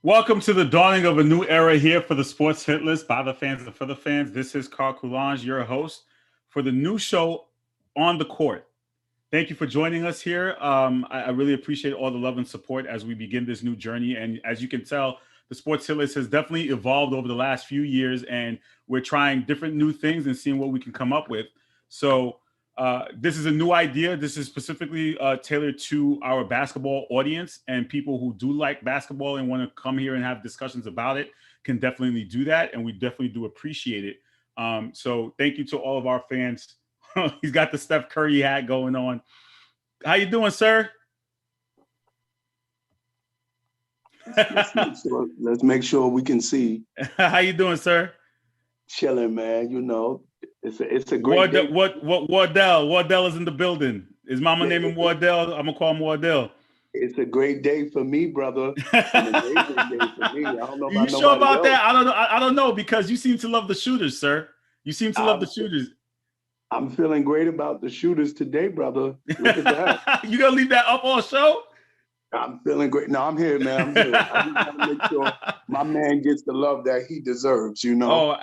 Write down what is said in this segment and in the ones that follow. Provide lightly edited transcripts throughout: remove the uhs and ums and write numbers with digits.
Welcome to the dawning of a new era here for the Sports Hit List by the fans and for the fans. This is Carl Coulange, your host for the new show On the Court. Thank you for joining us here. I really appreciate all the love and support as we begin this new journey. And as you can tell, the Sports Hit List has definitely evolved over the last few years, and we're trying different new things and seeing what we can come up with. So this is a new idea. This is specifically tailored to our basketball audience, and people who do like basketball and want to come here and have discussions about it can definitely do that, and we definitely do appreciate it. So thank you to all of our fans. He's got the Steph Curry hat going on. How you doing, sir? Let's make sure we can see. How you doing, sir? Chilling, man. You know, it's a great day. Wardell is in the building. Is Mama naming Wardell? I'm gonna call him Wardell. It's a great day for me, brother. And a great day for me. I don't know about you sure about else. that? I don't know, because you seem to love the shooters, sir. You seem to love the shooters. I'm feeling great about the shooters today, brother. Look at that. You gonna leave that up all show? I'm feeling great. No, I'm here, man. I'm here. I just want to make sure my man gets the love that he deserves, you know? Oh,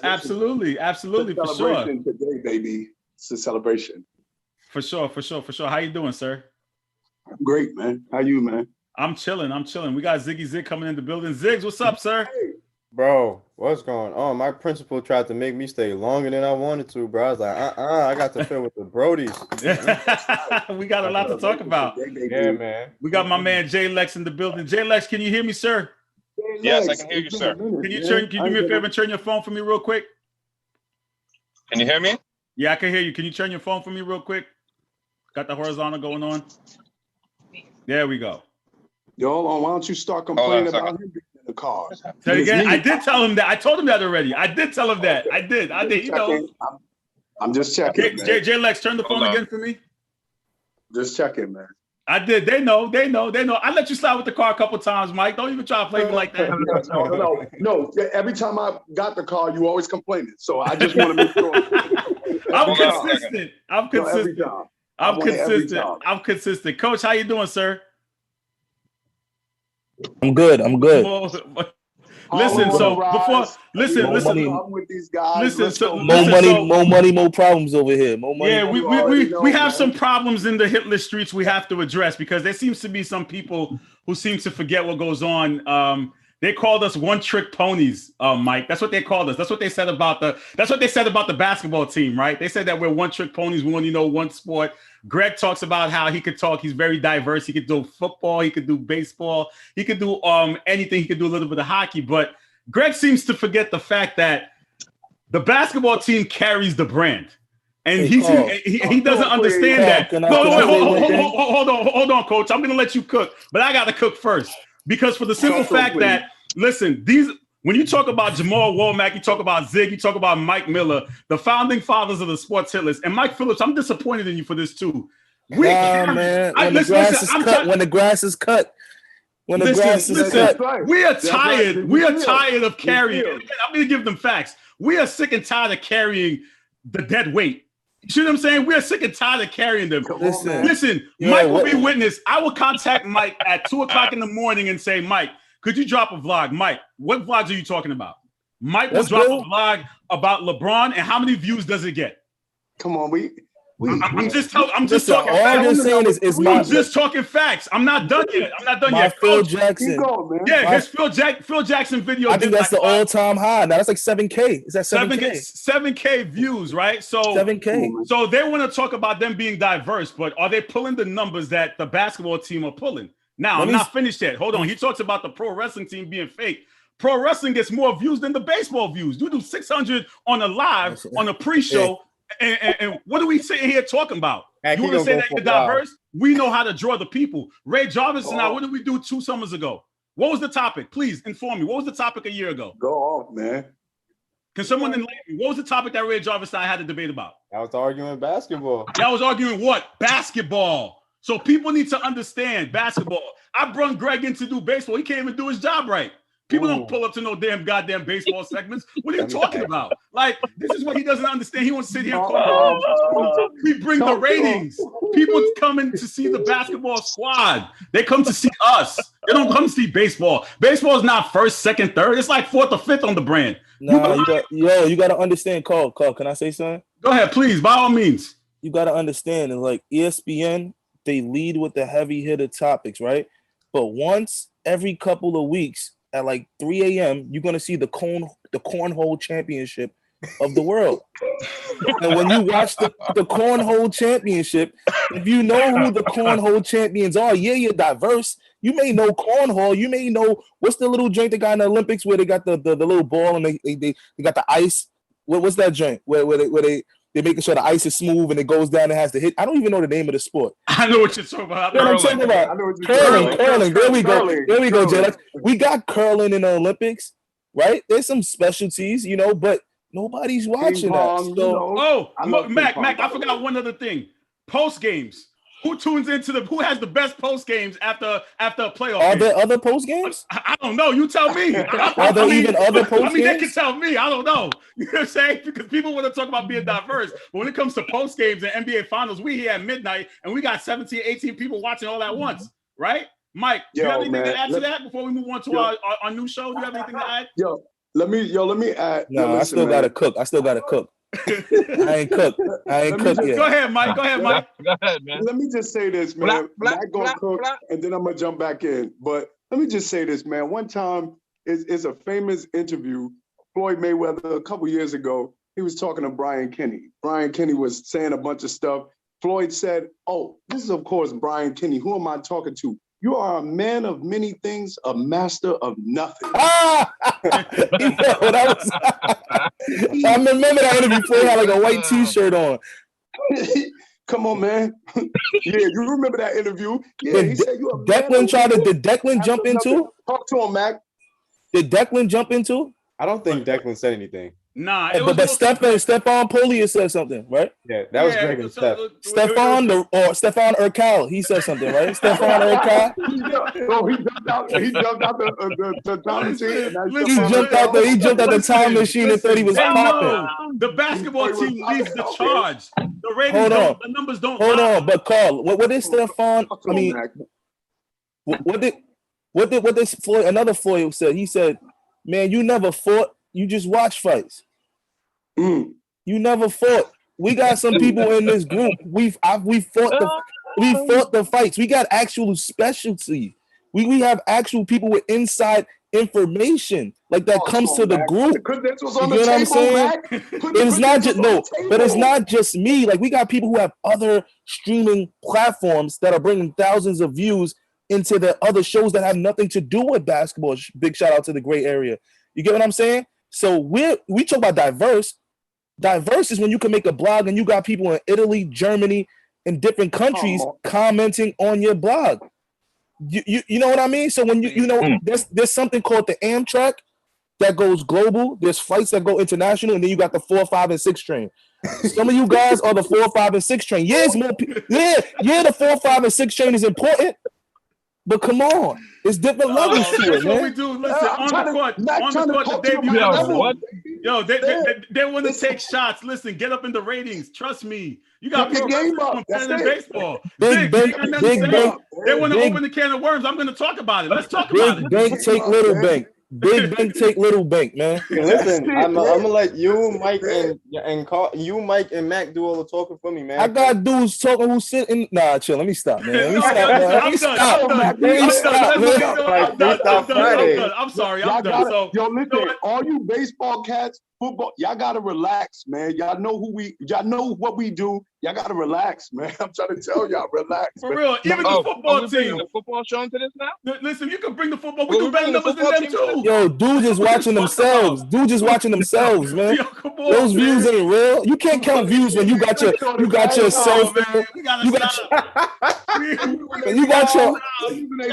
absolutely, for sure. Celebration today, baby. It's a celebration. For sure. How you doing, sir? I'm great, man. How you, man? I'm chilling. We got Ziggy Zig coming in the building. Ziggs, what's up, sir? Hey. Bro, what's going on? My principal tried to make me stay longer than I wanted to, bro. I was like, I got to fill with the Brodies. We got a lot to talk about. Yeah, man. We got my man Jay Lex in the building. Jay Lex, can you hear me, sir? Yes, I can hear you, sir. Can you do me a favor and turn your phone for me real quick? Can you hear me? Yeah, I can hear you. Can you turn your phone for me real quick? Got the horizontal going on. There we go. Yo, hold on. Why don't you start complaining about him being in the car? Say it again. I did tell him that. I told him that already. I did tell him that. I did. He knows. I'm just checking. Jay Lex, turn the phone again for me. Just checking, man. I did. They know. I let you slide with the car a couple times, Mike. Don't even try to play me like that. No. Every time I got the car, you always complaining. So I just want to make sure. I'm consistent. Coach, how you doing, sir? I'm good. Listen, so before listen. More money, more problems over here. More money. Yeah, we have some problems in the hit list streets we have to address, because there seems to be some people who seem to forget what goes on. They called us one-trick ponies, Mike. That's what they called us. That's what they said about the basketball team, right? They said that we're one-trick ponies. We only know one sport. Greg talks about how he could talk. He's very diverse. He could do football. He could do baseball. He could do anything. He could do a little bit of hockey. But Greg seems to forget the fact that the basketball team carries the brand. And he doesn't understand that. Hold on, Coach. I'm going to let you cook. But I got to cook first. Because for the simple fact that, listen, when you talk about Jamal Womack, you talk about Zig, you talk about Mike Miller, the founding fathers of the Sports Hit List, and Mike Phillips, I'm disappointed in you for this too. Man, when the grass is cut, we are tired. We are tired of carrying. I'm going to give them facts. We are sick and tired of carrying the dead weight. You see what I'm saying? We are sick and tired of carrying them. Listen, Mike will be witness. I will contact Mike at 2:00 in the morning and say, Mike, could you drop a vlog? Mike, what vlogs are you talking about? Mike will drop a vlog about LeBron, and how many views does it get? Come on, I'm just talking facts. I'm just talking facts. I'm not done yet. Phil Jackson. Going, yeah, his Phil Jackson video. I think that's the all-time high. Now that's like 7K. Is that 7K? 7K views, right? So 7K. So they want to talk about them being diverse, but are they pulling the numbers that the basketball team are pulling? Now, I'm not finished yet. Hold on. He talks about the pro wrestling team being fake. Pro wrestling gets more views than the baseball views. You do 600 on a live, on a pre-show. And what are we sitting here talking about? You want to say that you're diverse? We know how to draw the people. Ray Jarvis and I, what did we do 2 summers ago? What was the topic? Please inform me. What was the topic a year ago? Go off, man. Can someone enlighten me? What was the topic that Ray Jarvis and I had to debate about? I was arguing basketball. That was arguing what? Basketball. So people need to understand basketball. I brought Greg in to do baseball. He can't even do his job right. People don't pull up to no damn goddamn baseball segments. What are you talking about? Like, this is what he doesn't understand. He wants to sit here and call. We bring the ratings. People coming to see the basketball squad. They come to see us. They don't come to see baseball. Baseball is not first, second, third. It's like fourth or fifth on the brand. Nah, you got to understand, Carl, can I say something? Go ahead, please, by all means. You got to understand, and like ESPN, they lead with the heavy hitter topics, right? But once every couple of weeks at like 3 a.m., you're gonna see the cornhole championship of the world. And when you watch the cornhole championship, if you know who the cornhole champions are, you're diverse. You may know cornhole. You may know what's the little drink they got in the Olympics where they got the little ball and they got the ice. What's that drink where they're making sure the ice is smooth and it goes down and has to hit. I don't even know the name of the sport. I know what you're talking about. Curling. There we go, Jay. We got curling in the Olympics, right? There's some specialties, but nobody's watching that. So, Mac, I forgot one other thing. Post games. Who tunes into who has the best post games after a playoff? Are there other post games? I don't know. You tell me. Are there even other post games? They can tell me. I don't know. You know what I'm saying? Because people want to talk about being diverse. But when it comes to post games and NBA finals, we here at midnight and we got 17, 18 people watching all at once, right? Mike, do you have anything to add to that before we move on to our new show? Do you have anything to add? Let me add. No, I still gotta cook. I ain't cooked yet. Go ahead, Mike. Go ahead, man. Let me just say this, man. Matt gonna cook, and then I'm gonna jump back in. But let me just say this, man. One time, it's a famous interview. Floyd Mayweather, a couple years ago, he was talking to Brian Kenny. Brian Kenny was saying a bunch of stuff. Floyd said, "Oh, this is of course Brian Kenny. Who am I talking to? You are a man of many things, a master of nothing." I remember that interview. Floyd had like a white T-shirt on. Come on, man. Yeah, you remember that interview? Yeah, he said you a Declan did Declan jump into? Talk to him, Mac. Did Declan jump into? I don't think Declan said anything. Nah, but Stephon Polier said something, right? Yeah, that was Greg and Steph. Stephon Urkel, he said something, right? Stephon Urkel. He jumped out the time machine. He jumped out the time machine and thought he was popping. The basketball team leads the charge. The ratings the numbers don't. Hold on, but Carl, what did Stephon? I mean, what did Floyd? Another Floyd said. He said, "Man, you never fought. You just watch fights. You never fought. We got some people in this group. We fought the fights. We got actual specialty. We have actual people with inside information like that comes to the group. You know what I'm saying? It's not just but it's not just me. Like we got people who have other streaming platforms that are bringing thousands of views into the other shows that have nothing to do with basketball. Big shout out to the gray area. You get what I'm saying? So we talk about diverse. Diverse is when you can make a blog and you got people in Italy, Germany, and different countries commenting on your blog. You know what I mean? So when there's something called the Amtrak that goes global. There's flights that go international, and then you got the 4, 5, and 6 train. Some of you guys are the 4, 5, and 6 train. Yeah, it's more. The 4, 5, and 6 train is important. But come on, it's different levels to it, man. What we do, listen, on the court, the debut. They want to take shots. Listen, get up in the ratings. Trust me. You got people competitive baseball. Big. They want to open the can of worms. I'm going to talk about it. Let's talk about it. Big bank take little bank. Big bank take little bank, man. Listen, I'm gonna let you, Mike, and Carl, you, Mike, and Mac do all the talking for me, man. I got dudes talking who sit in. Nah, chill. Let me stop, man. I'm sorry. I'm done. So, yo, listen, all you baseball cats, football, y'all gotta relax, man. Y'all know what we do. Y'all gotta relax, man. I'm trying to tell y'all, relax. For real, even the football team. The football show into this now? Listen, you can bring the football. We can better numbers than them too. Yo, dude just watching themselves. Man. Those views ain't real. You can't count views when you got your cell phone. You got your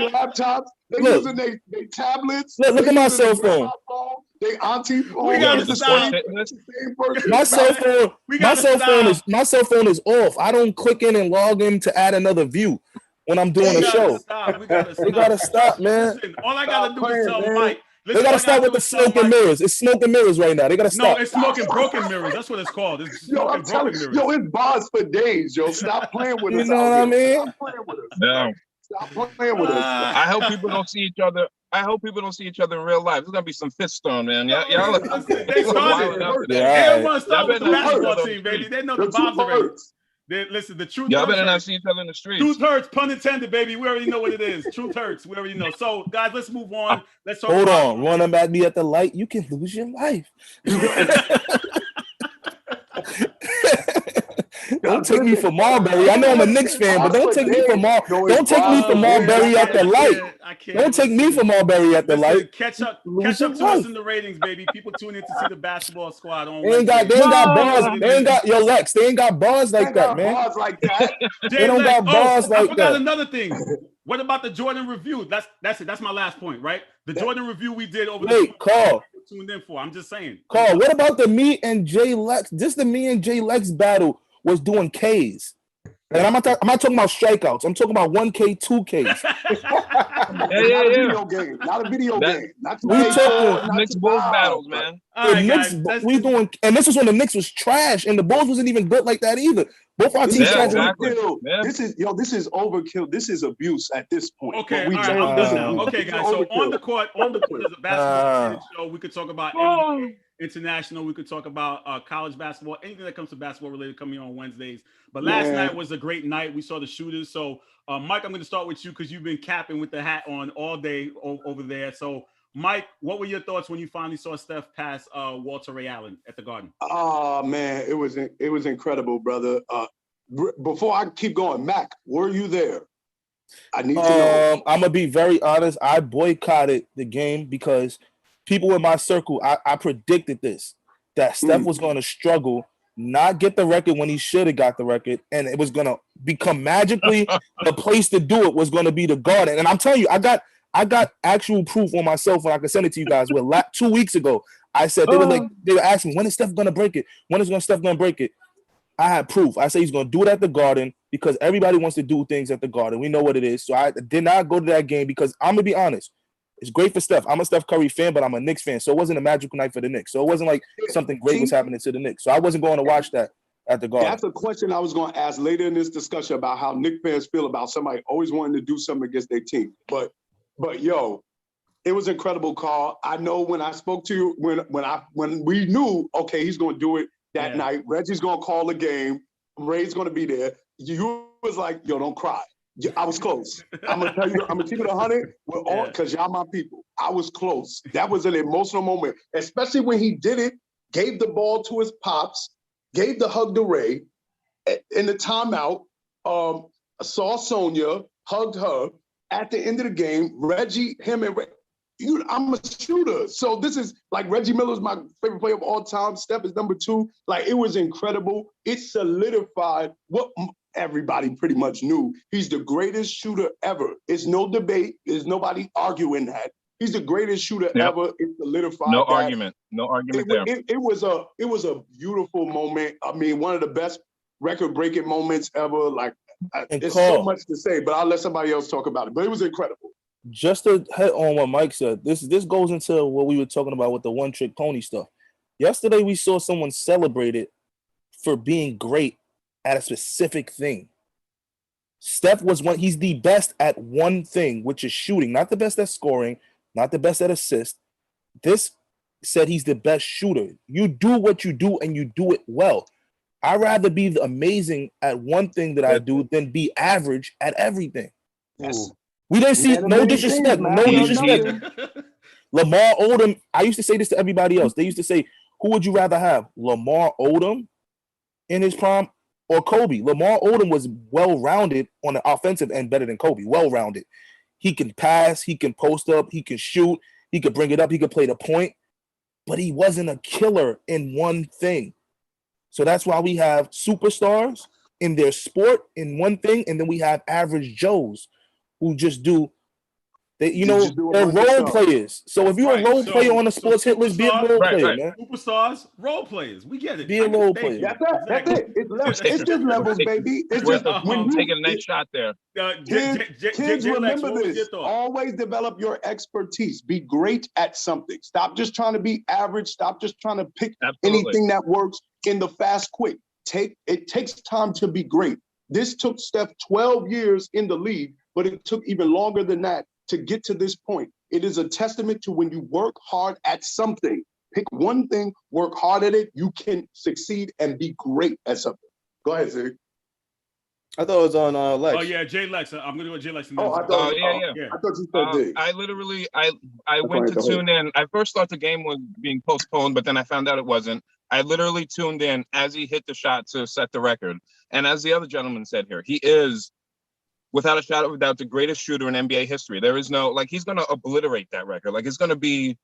laptops. They using their tablets. Look at my cell phone. They auntie phone. We gotta stop. My cell phone is off. I don't click in and log in to add another view when I'm doing a show. We gotta stop, man. Listen, all I gotta do is tell Mike They gotta start with the smoke and mirrors. It's smoke and mirrors right now. They gotta stop. No, it's smoking broken mirrors. That's what it's called. It's Yo, smoking I'm telling broken you, mirrors. yo, it's bars for days, yo. Stop playing with You us. know out what I here. mean? Stop playing with us. Yeah. Stop playing with us. I hope people don't see each other. I hope people don't see each other in real life. There's gonna be some fist thrown, man. Yeah, y'all. Listen, they started. They Yeah, don't want to start with the basketball team, baby. They know the bombs already. Listen, the truth. Y'all better not see each other in the streets. Truth hurts, pun intended, baby. We already know what it is. Truth hurts. We already know. So, guys, let's move on. Let's talk. Hold on, running back me at the light. You can lose your life. Don't take me for Marbury. I know I'm a Knicks fan, but don't take me for Don't take me for Marbury at the light. Don't take me for Marbury at the light. Catch up to us in the ratings, baby. People tune in to see the basketball squad on. They ain't got bars. They ain't got your Lex. They ain't got bars like that, man. Bars like that. They don't got bars like that. I forgot another thing. What about the Jordan review? That's it. That's my last point, right? The Jordan review we did over. Wait, Carl. Tuned in for. I'm just saying. Carl, what about the me and Jay Lex? Just the me and Jay Lex battle was doing Ks. And I'm not talking about strikeouts. I'm talking about 1K, 2Ks. Not a video game. Not a video game. Not we talking Knicks Bulls battles, man. The Knicks, we doing, and this was when the Knicks was trash, and the Bulls wasn't even good like that either. Both our teams trash. Exactly. This is overkill. This is abuse at this point. Okay, all right, I'm done now. Okay, guys. So on the court is a basketball show. We could talk about international. We could talk about college basketball. Anything that comes to basketball related coming on Wednesdays. But last night was a great night. We saw the shooters. So Mike, I'm going to start with you because you've been capping with the hat on all day over there. So Mike, what were your thoughts when you finally saw Steph pass Walter Ray Allen at the Garden? Oh man, it was incredible, brother. Before I keep going, Mac, were you there? I need to know. I'm gonna be very honest. I boycotted the game because people in my circle, I predicted that Steph was going to struggle, not get the record when he should have got the record, and it was going to become magically the place to do it was going to be the Garden. And I'm telling you, I got actual proof on myself, and I can send it to you guys. 2 weeks ago, I said they were asking when is Steph going to break it? When is Steph going to break it? I had proof. I said he's going to do it at the Garden because everybody wants to do things at the Garden. We know what it is. So I did not go to that game because I'm gonna be honest. It's great for Steph. I'm a Steph Curry fan, but I'm a Knicks fan. So it wasn't a magical night for the Knicks. So it wasn't like something great was happening to the Knicks. So I wasn't going to watch that at the Garden. That's a question I was going to ask later in this discussion about how Knicks fans feel about somebody always wanting to do something against their team. But yo, it was incredible, Carl. I know when I spoke to you, when we knew, okay, he's going to do it that night. Reggie's going to call the game. Ray's going to be there. You was like, yo, don't cry. I was close. I'm gonna tell you, I'm gonna keep it 100. We're all because y'all my people. I was close. That was an emotional moment, especially when he did it, gave the ball to his pops, gave the hug to Ray. In the timeout, saw Sonia, hugged her. At the end of the game, Reggie, him and Ray, I'm a shooter. So this is like Reggie Miller is my favorite player of all time. Steph is number 2. Like, it was incredible. It solidified what everybody pretty much knew. He's the greatest shooter ever. It's no debate. There's nobody arguing that. He's the greatest shooter ever. It solidified. No argument there. It was a beautiful moment. I mean, one of the best record-breaking moments ever. Like, there's so much to say, but I'll let somebody else talk about it. But it was incredible. Just to hit on what Mike said, this goes into what we were talking about with the one-trick pony stuff. Yesterday, we saw someone celebrated for being great at a specific thing. Steph he's the best at one thing, which is shooting. Not the best at scoring, not the best at assist. This said he's the best shooter. You do what you do, and you do it well. I'd rather be amazing at one thing that I do than be average at everything. Yes. We didn't see no disrespect. No disrespect. Lamar Odom, I used to say this to everybody else. They used to say, who would you rather have? Lamar Odom in his prime or Kobe? Lamar Odom was well-rounded on the offensive end, better than Kobe. Well-rounded. He can pass, he can post up, he can shoot, he could bring it up, he could play the point, but he wasn't a killer in one thing. So that's why we have superstars in their sport in one thing, and then we have average Joes who just do They, you Just know, do a they're bunch of role stuff. players. So if you're a role player on a sports hit list, be a role player, man. Superstars, role players. We get it. Be a role Thank player. you. That's it. That's it. It's just levels, baby. It's We're just when you taking a nice shot there. Kids remember this. Always develop your expertise. Be great at something. Stop just trying to be average. Stop just trying to pick anything that works in the fast quick. It takes time to be great. This took Steph 12 years in the league, but it took even longer than that to get to this point. It is a testament to when you work hard at something. Pick one thing, work hard at it, you can succeed and be great at something. Go ahead, Zig. I thought it was on Lex. Oh yeah, Jay Lex. I'm gonna go with Jay Lex. Yeah. I thought you said Dig. I literally went to tune in. I first thought the game was being postponed, but then I found out it wasn't. I literally tuned in as he hit the shot to set the record. And as the other gentleman said here, he is, without a shadow of a doubt, the greatest shooter in NBA history. There is no, he's going to obliterate that record. It's going to be,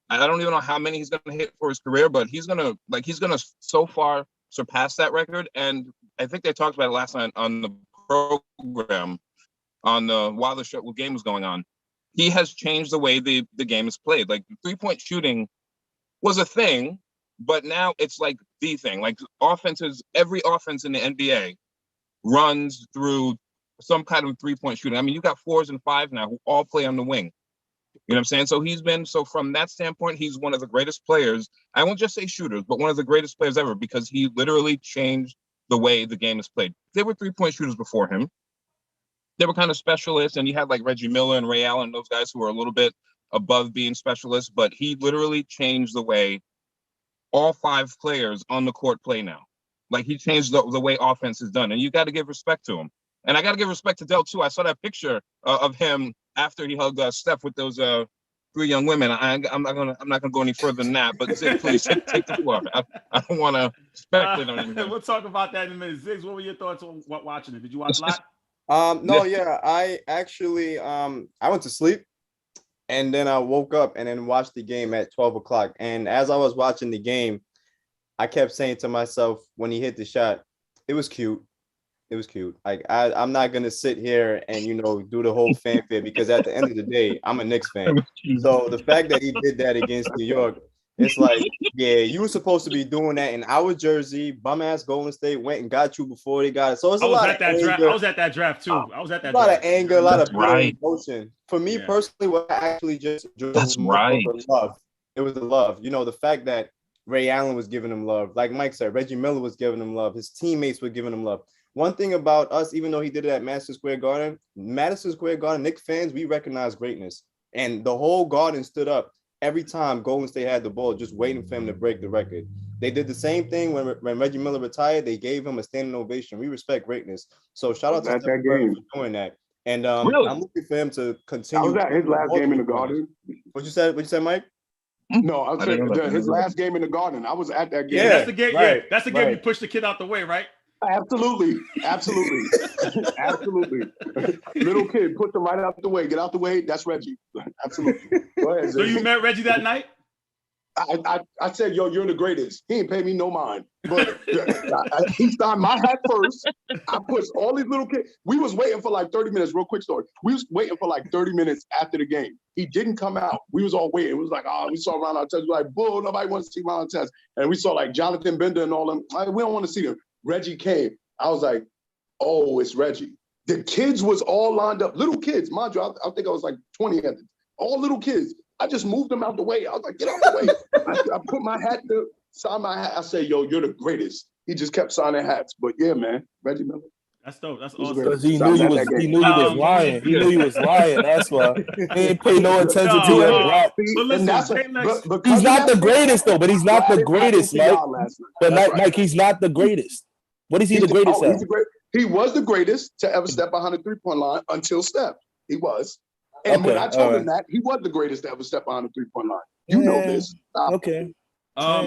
I don't even know how many he's going to hit for his career, but he's going to so far surpass that record. And I think they talked about it last night on the program, while the game was going on. He has changed the way the game is played. Three-point shooting was a thing, but now it's the thing. Every offense in the NBA runs through some kind of three-point shooting. I mean, you got 4s and 5s now who all play on the wing. You know what I'm saying? So from that standpoint, he's one of the greatest players. I won't just say shooters, but one of the greatest players ever, because he literally changed the way the game is played. There were three-point shooters before him. They were kind of specialists, and you had Reggie Miller and Ray Allen, those guys who were a little bit above being specialists, but he literally changed the way all 5 players on the court play now. He changed the way offense is done, and you got to give respect to him. And I got to give respect to Dell too. I saw that picture of him after he hugged Steph with those 3 young women. I'm not gonna go any further than that. But Zig, please take the floor. I don't want to speculate on anything. We'll talk about that in a minute. Ziggs, what were your thoughts on watching it? Did you watch a lot? No, yeah. I actually I went to sleep, and then I woke up and then watched the game at 12 o'clock. And as I was watching the game, I kept saying to myself when he hit the shot, it was cute. It was cute. I'm not gonna sit here and do the whole fanfare, because at the end of the day, I'm a Knicks fan. So the fact that he did that against New York, it's yeah, you were supposed to be doing that in our jersey. Bum ass Golden State went and got you before they got it. So it's a lot of anger. I was at that draft too. I was at that. A lot of anger, a lot of emotion. For me personally, what I actually just that's right. Love. It was the love. The fact that Ray Allen was giving him love, like Mike said, Reggie Miller was giving him love. His teammates were giving him love. One thing about us, even though he did it at Madison Square Garden, Knicks fans, we recognize greatness. And the whole Garden stood up every time Golden State had the ball, just waiting for him to break the record. They did the same thing when Reggie Miller retired. They gave him a standing ovation. We respect greatness. So shout out to Steph for doing that. And really? I'm looking for him to continue. Was that his last game in the Garden? What you said, Mike? No, I was saying his last game in the Garden. I was at that game. Yeah, that's the game. Right, yeah, that's the game you push the kid out the way, right? Absolutely. Little kid, put them right out the way. Get out the way. That's Reggie. Absolutely. Go ahead, so you met Reggie that night? I said, yo, you're the greatest. He ain't paid me no mind. But he signed my hat first. I pushed all these little kids. We was waiting for 30 minutes. Real quick story. We was waiting for 30 minutes after the game. He didn't come out. We was all waiting. It was we saw Ron Artest. We were bull, nobody wants to see Ron Artest. And we saw Jonathan Bender and all them. We don't want to see them. Reggie came. I was like, oh, it's Reggie. The kids was all lined up. Little kids, mind you. I think I was 20 at it. All little kids. I just moved them out the way. I was like, get out the way. I put my hat to sign my hat. I said, yo, you're the greatest. He just kept signing hats. But yeah, man, Reggie Miller. That's dope. That's awesome. Because he knew you was lying. He knew you was lying. That's why he didn't pay no attention to it. But he's not the greatest though. But he's not the greatest, Mike. But Mike, he's not the greatest. What is he the greatest at? He was the greatest to ever step behind the 3-point line until Steph. He was. And when I told him that, he was the greatest to ever step behind the 3-point line. You know this. Okay.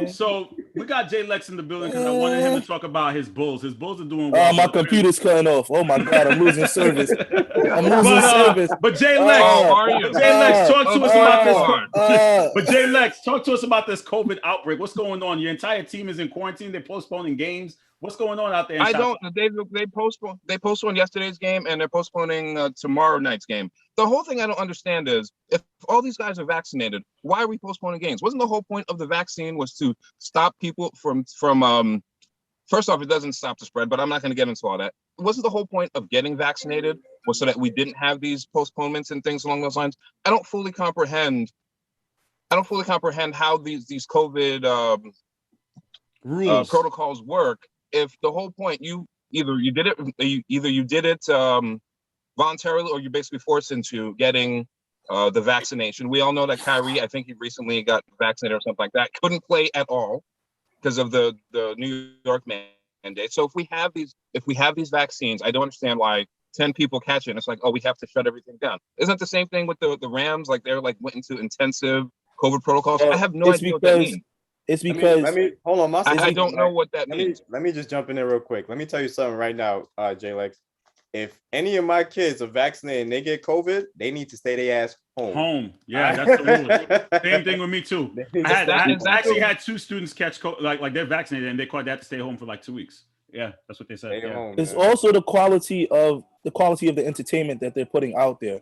So we got Jay Lex in the building because I wanted him to talk about his Bulls. His Bulls are doing well. Oh, my computer's cutting off. Oh my God, I'm losing service. I'm losing service. But Jay Lex, talk to us about this. But Jay Lex, talk to us about this COVID outbreak. What's going on? Your entire team is in quarantine. They're postponing games. What's going on out there? They postponed yesterday's game and they're postponing tomorrow night's game. The whole thing I don't understand is if all these guys are vaccinated, why are we postponing games? Wasn't the whole point of the vaccine was to stop people from first off, it doesn't stop the spread, but I'm not going to get into all that. Wasn't the whole point of getting vaccinated was so that we didn't have these postponements and things along those lines? I don't fully comprehend how these COVID rules protocols work. If the whole point you did it voluntarily or you're basically forced into getting the vaccination. We all know that Kyrie, I think he recently got vaccinated or something like that, couldn't play at all because of the New York mandate. So if we have these vaccines, I don't understand why 10 people catch it and it's like, oh, we have to shut everything down. Isn't it the same thing with the Rams? Like they're like went into intensive COVID protocols. I have no idea what that means. It's because hold on, I don't know what that means. Let me just jump in there real quick. Let me tell you something right now, Jay Lex. If any of my kids are vaccinated and they get COVID, they need to stay their ass home. Yeah, that's the rule. Same thing with me too. I actually had 2 students catch COVID, like they're vaccinated and they have to stay home for like 2 weeks. Yeah, that's what they said. Home, it's also the quality of the entertainment that they're putting out there.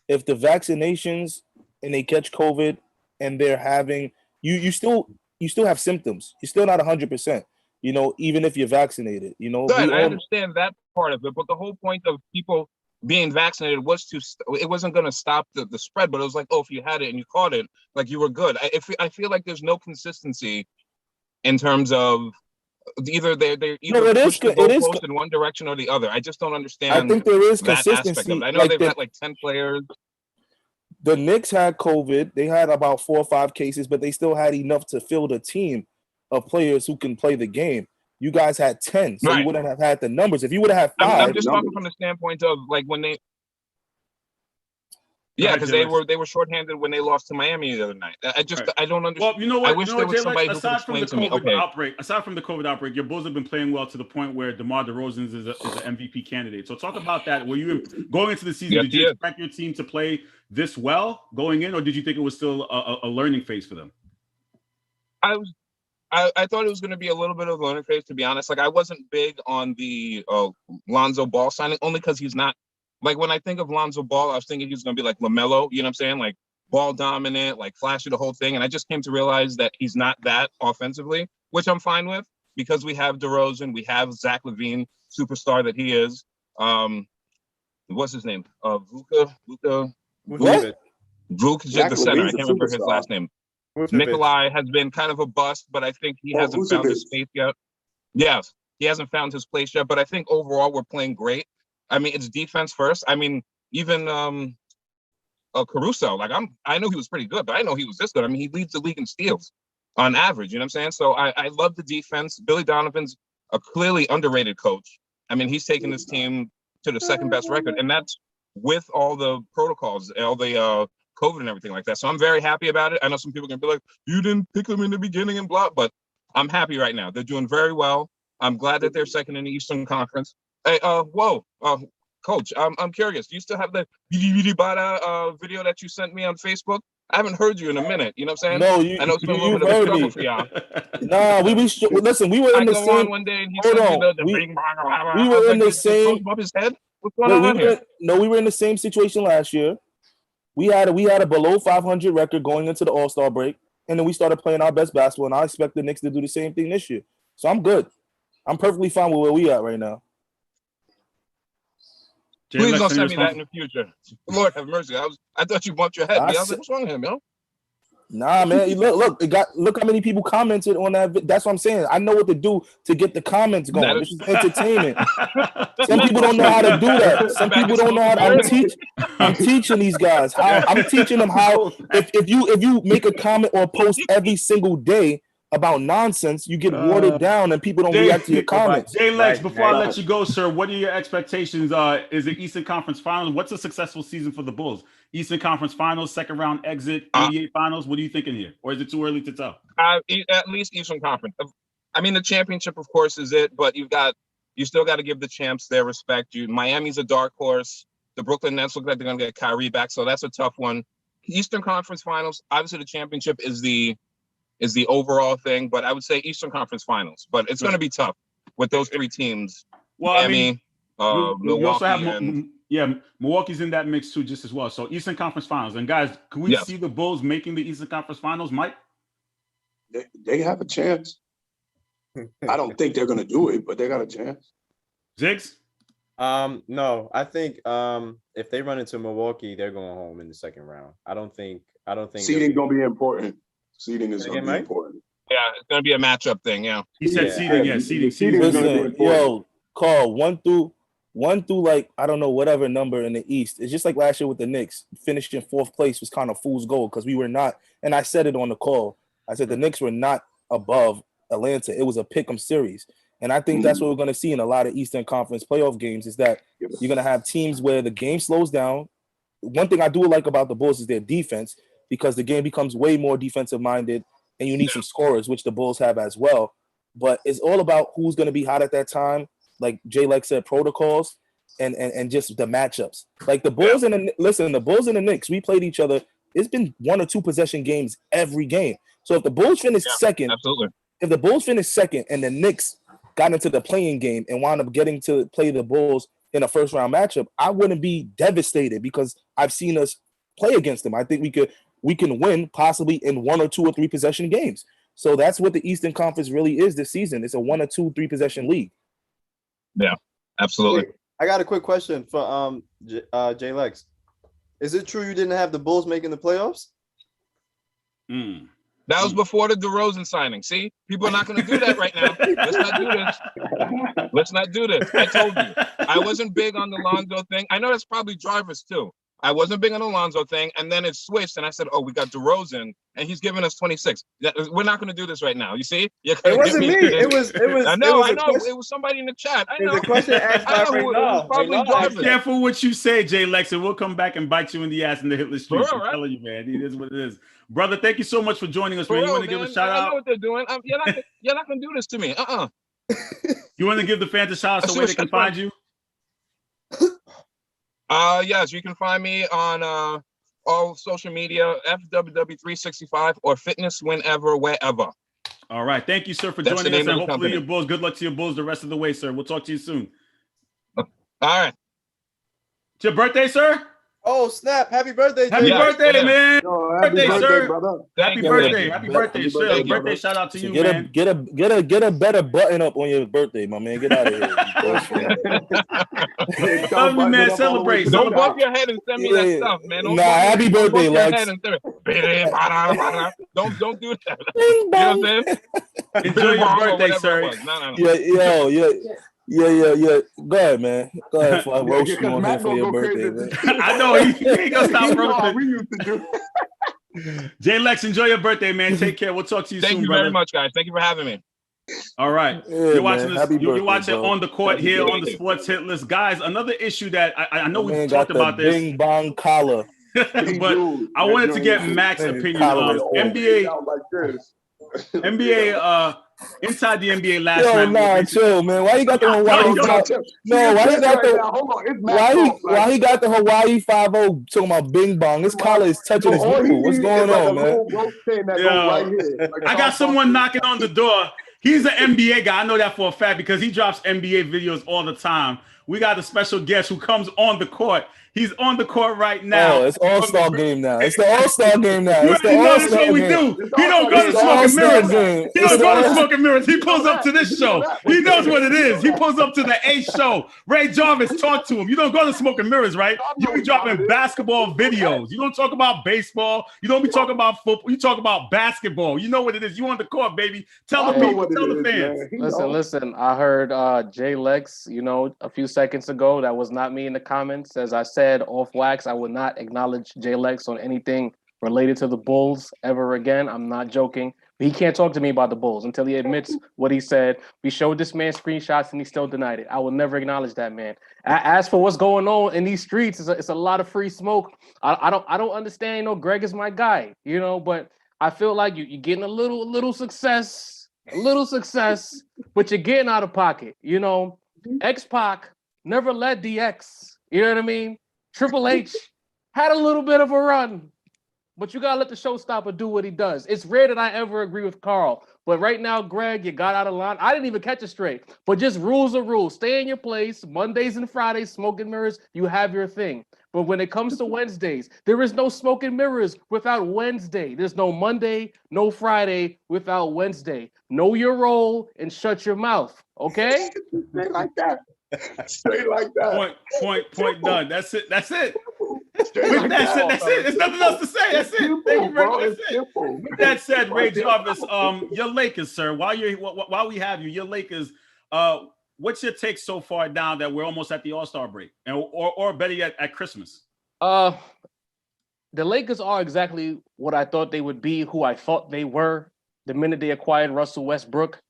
If the vaccinations and they catch COVID and they're having you still have symptoms. You're still not 100%. Even if you're vaccinated. I understand that part of it, but the whole point of people being vaccinated was it wasn't going to stop the spread, but it was like, oh, if you had it and you caught it, like you were good. I feel like there's no consistency in terms of either they're either push the goalpost in one direction or the other. I just don't understand. I think there is consistency. I know they've got like 10 players. The Knicks had COVID. They had about 4 or 5 cases, but they still had enough to field a team of players who can play the game. You guys had 10, so you wouldn't have had the numbers. If you would have had 5, I'm just talking from the standpoint of like when they, because they were shorthanded when they lost to Miami the other night. I don't understand. Well, you know what? I wish there was somebody who could aside from explain the to me. COVID aside from the COVID outbreak, your Bulls have been playing well to the point where DeMar DeRozan is an MVP candidate. So talk about that. Were you going into the season? Did you expect your team to play this well going in, or did you think it was still a learning phase for them? I thought it was going to be a little bit of a learning phase, to be honest. Like, I wasn't big on the Lonzo Ball signing, only because he's not, like, when I think of Lonzo Ball, I was thinking he's going to be like LaMelo, you know what I'm saying? Like, ball dominant, like, flashy, the whole thing. And I just came to realize that he's not that offensively, which I'm fine with, because we have DeRozan, we have Zach LaVine, superstar that he is. What's his name? Vuk, the center. I can't remember his last name. Nikolai has been kind of a bust, but I think he hasn't found his space yet. Yes, he hasn't found his place yet, but I think overall we're playing great. I mean, it's defense first. I mean, even Caruso, like I know he was pretty good, but I know he was this good. I mean, he leads the league in steals on average, you know what I'm saying? So I love the defense. Billy Donovan's a clearly underrated coach. I mean, he's taken this team to the second best record, and that's with all the protocols, all the COVID and everything like that. So I'm very happy about it. I know some people are gonna be like, you didn't pick them in the beginning and blah, but I'm happy right now. They're doing very well. I'm glad that they're second in the Eastern Conference. Hey, Coach, I'm curious. Do you still have the Bada video that you sent me on Facebook? I haven't heard you in a minute. You know what I'm saying? No, I know it's been a little bit of a struggle for y'all. Nah, listen. We were in the same. On one day and he sent me we were in the same. Above his head. What's going on here? We were in the same situation last year. We had a below 500 record going into the All-Star break, and then we started playing our best basketball. And I expect the Knicks to do the same thing this year. So I'm good. I'm perfectly fine with where we at right now. Please don't send me that in the future. Lord have mercy. I thought you bumped your head. I was like, what's wrong with him, yo? Nah, man. Look how many people commented on that. That's what I'm saying. I know what to do to get the comments going. This is entertainment. Some people don't know how to do that. Some people don't know how to. I'm teaching these guys how. I'm teaching them how. If you make a comment or post every single day about nonsense, you get watered down and people don't react to your comments. Jay Lex, before I let you go, sir, what are your expectations? Is it Eastern Conference Finals? What's a successful season for the Bulls? Eastern Conference Finals, second round exit, NBA Finals? What are you thinking here? Or is it too early to tell? At least Eastern Conference. I mean, the championship, of course, is it, but you still got to give the champs their respect. Miami's a dark horse. The Brooklyn Nets look like they're going to get Kyrie back, so that's a tough one. Eastern Conference Finals, obviously the championship is the overall thing, but I would say Eastern Conference Finals. But it's going to be tough with those three teams. Well, Miami, we also have Milwaukee's in that mix too, just as well. So Eastern Conference Finals. And guys, can we see the Bulls making the Eastern Conference Finals, Mike? They have a chance. I don't think they're going to do it, but they got a chance. Ziggs? No, I think if they run into Milwaukee, they're going home in the second round. I don't think seeding gonna be important. Seeding is gonna be important. Yeah, it's gonna be a matchup thing. Yeah, he said seeding. Yeah, seeding. Listen, yo, Carl, one through like I don't know whatever number in the East. It's just like last year with the Knicks, finished in 4th place was kind of fool's gold because we were not. And I said it on the call. I said the Knicks were not above Atlanta. It was a pick'em series. And I think that's what we're going to see in a lot of Eastern Conference playoff games is that you're going to have teams where the game slows down. One thing I do like about the Bulls is their defense because the game becomes way more defensive minded and you need some scorers, which the Bulls have as well. But it's all about who's going to be hot at that time. Like Jay Lex said, protocols and just the matchups. Like the Bulls and the Bulls and the Knicks, we played each other. It's been 1 or 2 possession games every game. So if the Bulls finish second, if the Bulls finish second and the Knicks got into the playing game and wound up getting to play the Bulls in a first round matchup, I wouldn't be devastated because I've seen us play against them. I think we can win possibly in 1 or 2 or 3 possession games. So that's what the Eastern Conference really is this season. It's a 1 or 2, 3 possession league. Yeah, absolutely. I got a quick question for Jay Lex. Is it true you didn't have the Bulls making the playoffs? That was before the DeRozan signing. See, people are not going to do that right now. Let's not do this. I told you. I wasn't big on the Lonzo thing. I know that's probably drivers too. I wasn't big on the Lonzo thing, and then it switched, and I said, "Oh, we got DeRozan, and he's giving us 26." We're not going to do this right now. You see? It wasn't me. It was. I know. It was somebody in the chat. I know. The question asked by probably drivers. Careful what you say, Jay Lex, and we'll come back and bite you in the ass in the hitless streets. I'm telling you, man, it is what it is. Brother, thank you so much for joining us, man. You want to give a shout out? I know what they're doing. You're not going to do this to me. You want to give the fans a shout out so where they can find you? Yes, you can find me on all social media, FWW365 or Fitness Whenever, Wherever. All right. Thank you, sir, for joining us. And hopefully your Bulls. Good luck to your Bulls the rest of the way, sir. We'll talk to you soon. All right. It's your birthday, sir? Oh, snap. Happy birthday, Jay. Happy birthday, man. Happy birthday, sir. Brother. Happy birthday, sir. Birthday shout out to you, man. Get a better button up on your birthday, my man. Get out of here. Love you, man. Celebrate. Don't bump your head and send me that stuff, man. Happy birthday, Lex. Don't do that. You know what I'm saying? Enjoy your birthday, sir. Yeah. Go ahead, man. Go ahead before I roast you on here for your birthday, man. I know he ain't gonna stop roasting. We used to do. Jay Lex, enjoy your birthday, man. Take care. We'll talk to you soon. Thank you very much, guys. Thank you for having me. All right. Yeah, you're watching man. this. You're watching On the Court here on the Sports Hit List. Guys, another issue that I know we've talked about this. Bing bong collar. But I wanted to get Mac's opinion on NBA inside the NBA last night. Chill, man. Why you got the Hawaii? Why he got the Hawaii 5-0 talking about Bing Bong? His collar is touching his nipple. What's going on, man? I got someone knocking on the door. He's an NBA guy. I know that for a fact because he drops NBA videos all the time. We got a special guest who comes on the court. He's on the court right now. Oh, it's All-Star game now. It's the All-Star game now. It's the All-Star game. We do. He don't go to smoking mirrors. He don't go to smoking mirrors. He pulls up to this show. He knows what it is. He pulls up to the A show. Ray Jarvis talked to him. You don't go to smoking mirrors, right? You be dropping basketball videos. You don't talk about baseball. You don't be talking about football. You talk about basketball. You know what it is. You on the court, baby. Tell the people. Tell the fans. Listen. I heard Jay Lex, a few seconds ago. That was not me in the comments. As I said off wax, I would not acknowledge Jay Lex on anything related to the Bulls ever again. I'm not joking. He can't talk to me about the Bulls until he admits what he said. We showed this man screenshots and he still denied it. I will never acknowledge that man. As for what's going on in these streets, it's a lot of free smoke. I don't understand. Greg is my guy, but I feel like you're getting a little success, but you're getting out of pocket. X-Pac never led DX. You know what I mean? Triple H had a little bit of a run. But you gotta let the showstopper do what he does. It's rare that I ever agree with Carl. But right now, Greg, you got out of line. I didn't even catch it straight. But just rules are rules. Stay in your place. Mondays and Fridays, smoke and mirrors, you have your thing. But when it comes to Wednesdays, there is no smoke and mirrors without Wednesday. There's no Monday, no Friday without Wednesday. Know your role and shut your mouth. Okay? Straight like that. Straight like that. Point done. That's it. That's it. Straight like That's it. There's nothing else to say. That's it. Thank you very much. That's it. With that said, Ray Jarvis, your Lakers, sir. While we have you, your Lakers. What's your take so far now that we're almost at the All-Star break, or better yet, at Christmas? The Lakers are exactly what I thought they would be, who I thought they were the minute they acquired Russell Westbrook.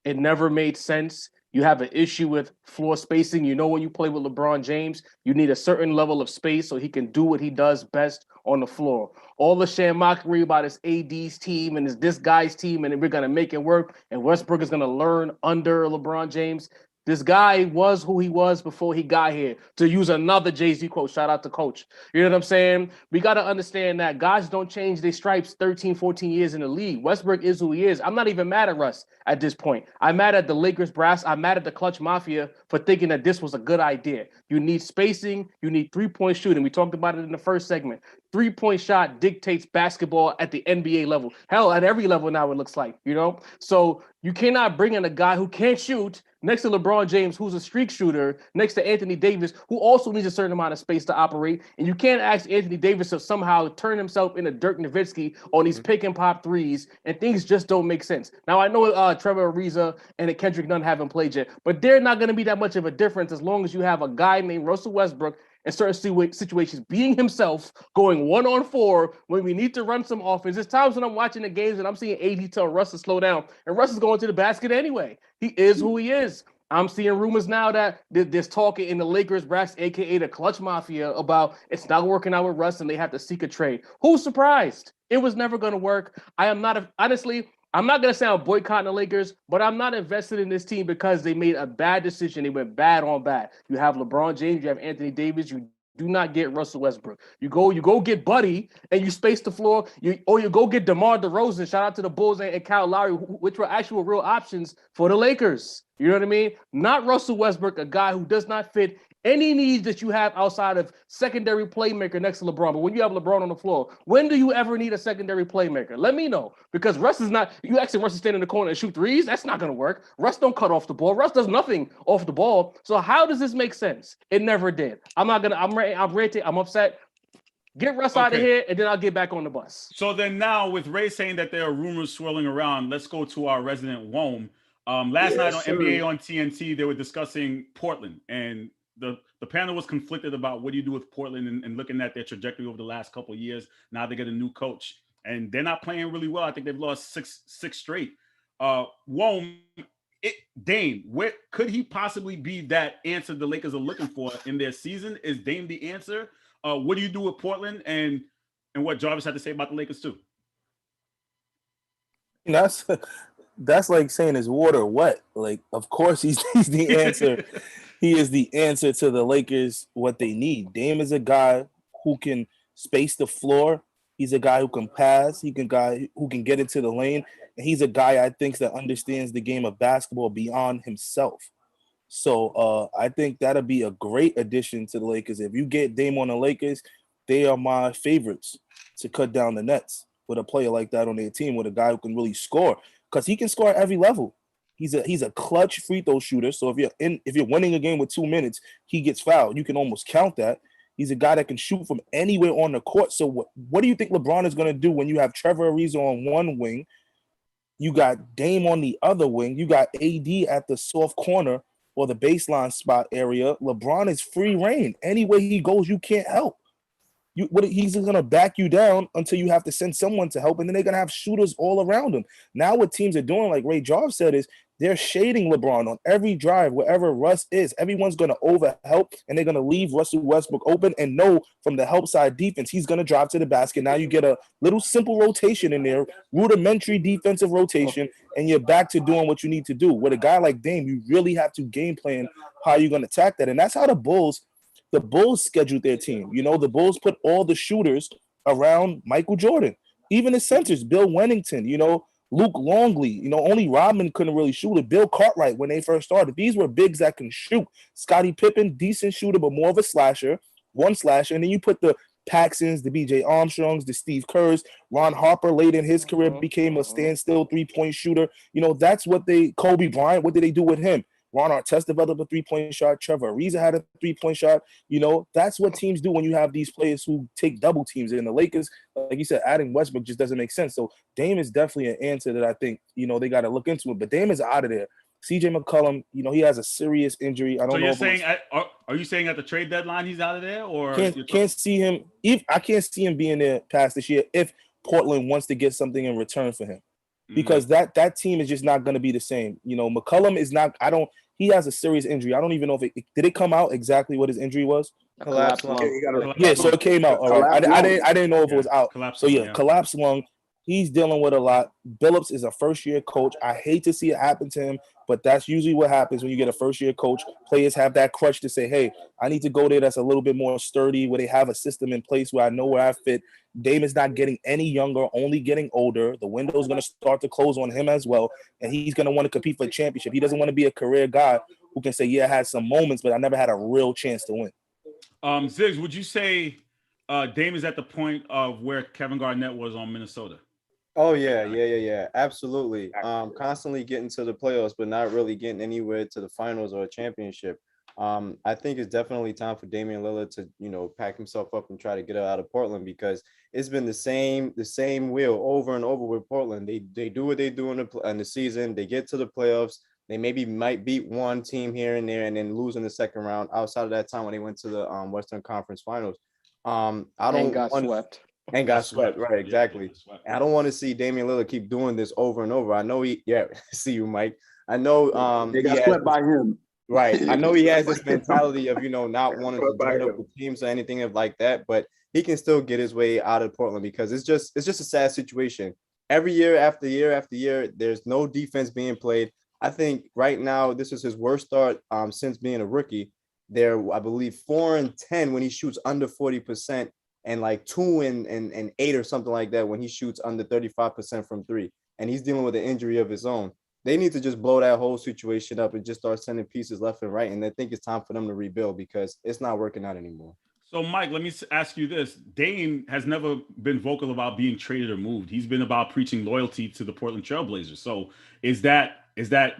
It never made sense. You have an issue with floor spacing. When you play with LeBron James, you need a certain level of space so he can do what he does best on the floor. All the shamrockery about his AD's team and this guy's team, and we're going to make it work, and Westbrook is going to learn under LeBron James. This guy was who he was before he got here. To use another Jay-Z quote, shout out to Coach. You know what I'm saying? We got to understand that guys don't change their stripes 13, 14 years in the league. Westbrook is who he is. I'm not even mad at Russ at this point. I'm mad at the Lakers brass. I'm mad at the Clutch Mafia for thinking that this was a good idea. You need spacing. You need three-point shooting. We talked about it in the first segment. Three-point shot dictates basketball at the NBA level. Hell, at every level now it looks like, So you cannot bring in a guy who can't shoot next to LeBron James, who's a streak shooter, next to Anthony Davis, who also needs a certain amount of space to operate. And you can't ask Anthony Davis to somehow turn himself into Dirk Nowitzki on these pick and pop threes, and things just don't make sense. Now, I know Trevor Ariza and Kendrick Nunn haven't played yet, but they're not going to be that much of a difference as long as you have a guy named Russell Westbrook in certain situations, being himself, going 1-on-4 when we need to run some offense. There's times when I'm watching the games and I'm seeing AD tell Russ to slow down, and Russ is going to the basket anyway. He is who he is. I'm seeing rumors now that there's talk in the Lakers brass, aka the Clutch Mafia, about it's not working out with Russ and they have to seek a trade. Who's surprised? It was never going to work. I'm not going to say I'm boycotting the Lakers, but I'm not invested in this team because they made a bad decision. They went bad on bad. You have LeBron James, you have Anthony Davis, you do not get Russell Westbrook. You go get Buddy and you space the floor. You go get DeMar DeRozan. Shout out to the Bulls and Kyle Lowry, which were actual real options for the Lakers. You know what I mean? Not Russell Westbrook, a guy who does not fit any needs that you have outside of secondary playmaker next to LeBron. But when you have LeBron on the floor, when do you ever need a secondary playmaker? Let me know. Because Russ is not, you actually Russ to stand in the corner and shoot threes, that's not going to work. Russ don't cut off the ball. Russ does nothing off the ball. So how does this make sense? It never did. I'm ranting. I'm upset. Get Russ out of here, and then I'll get back on the bus. So then now, with Ray saying that there are rumors swirling around, let's go to our resident Wome. Last night on NBA on TNT, they were discussing Portland, and the panel was conflicted about what do you do with Portland and looking at their trajectory over the last couple of years. Now they get a new coach, and they're not playing really well. I think they've lost six straight. Wome, Dame, where could he possibly be that answer the Lakers are looking for in their season? Is Dame the answer? What do you do with Portland, and what Jarvis had to say about the Lakers too? That's like saying is water wet? Like, of course he's the answer. He is the answer to the Lakers, what they need. Dame is a guy who can space the floor. He's a guy who can pass. Guy who can get into the lane. And he's a guy I think that understands the game of basketball beyond himself. So I think that'll be a great addition to the Lakers. If you get Dame on the Lakers, they are my favorites to cut down the nets with a player like that on their team, with a guy who can really score, because he can score at every level. He's a clutch free throw shooter. So if you're winning a game with 2 minutes, he gets fouled. You can almost count that. He's a guy that can shoot from anywhere on the court. So what do you think LeBron is going to do when you have Trevor Ariza on one wing, you got Dame on the other wing, you got AD at the soft corner or the baseline spot area? LeBron is free reign. Anywhere he goes, you can't help. He's going to back you down until you have to send someone to help, and then they're going to have shooters all around him. Now what teams are doing, like Ray Jarve said, is they're shading LeBron on every drive, wherever Russ is. Everyone's going to overhelp, and they're going to leave Russell Westbrook open and know from the help side defense, he's going to drive to the basket. Now you get a little simple rotation in there, rudimentary defensive rotation, and you're back to doing what you need to do. With a guy like Dame, you really have to game plan how you're going to attack that. And that's how the Bulls scheduled their team. The Bulls put all the shooters around Michael Jordan, even the centers, Bill Wennington, Luke Longley, only Rodman couldn't really shoot it. Bill Cartwright, when they first started, these were bigs that can shoot. Scottie Pippen, decent shooter, but more of a slasher, one slasher. And then you put the Paxsons, the BJ Armstrongs, the Steve Kerrs, Ron Harper late in his career became a standstill three-point shooter. That's what Kobe Bryant, what did they do with him? Ron Artest developed a three-point shot. Trevor Ariza had a three-point shot. That's what teams do when you have these players who take double teams. And the Lakers, like you said, adding Westbrook just doesn't make sense. So Dame is definitely an answer that I think, they got to look into it. But Dame is out of there. CJ McCollum, he has a serious injury. I don't know. So you're saying, are you saying at the trade deadline he's out of there, or can't see him? I can't see him being there past this year if Portland wants to get something in return for him, because that team is just not going to be the same. McCollum is not. He has a serious injury. I don't even know if did it come out exactly what his injury was. Collapsed lung. Yeah, so it came out. All right. I didn't know if it was out. So collapsed lung. He's dealing with a lot. Billups is a first-year coach. I hate to see it happen to him, but that's usually what happens when you get a first-year coach. Players have that crutch to say, hey, I need to go there that's a little bit more sturdy, where they have a system in place where I know where I fit. Dame is not getting any younger, only getting older. The window is going to start to close on him as well, and he's going to want to compete for a championship. He doesn't want to be a career guy who can say, yeah, I had some moments, but I never had a real chance to win. Ziggs, would you say Dame is at the point of where Kevin Garnett was on Minnesota? Oh yeah, absolutely. Constantly getting to the playoffs, but not really getting anywhere to the finals or a championship. I think it's definitely time for Damian Lillard to, pack himself up and try to get out of Portland, because it's been the same wheel over and over with Portland. They do what they do in the season. They get to the playoffs. They might beat one team here and there and then lose in the second round. Outside of that time when they went to the Western Conference Finals, swept. And got swept, right? Exactly. I don't want to see Damian Lillard keep doing this over and over. I know see you, Mike. I know they got swept by him. Right. I know he has this mentality of, not wanting to join up with teams or anything like that, but he can still get his way out of Portland, because it's just a sad situation. Every year after year after year, there's no defense being played. I think right now this is his worst start since being a rookie. They're, I believe, 4-10 when he shoots under 40%. And like 2-8 or something like that when he shoots under 35% from three, and he's dealing with an injury of his own. They need to just blow that whole situation up and just start sending pieces left and right. And I think it's time for them to rebuild, because it's not working out anymore. So, Mike, let me ask you this. Dame has never been vocal about being traded or moved. He's been about preaching loyalty to the Portland Trailblazers. So is that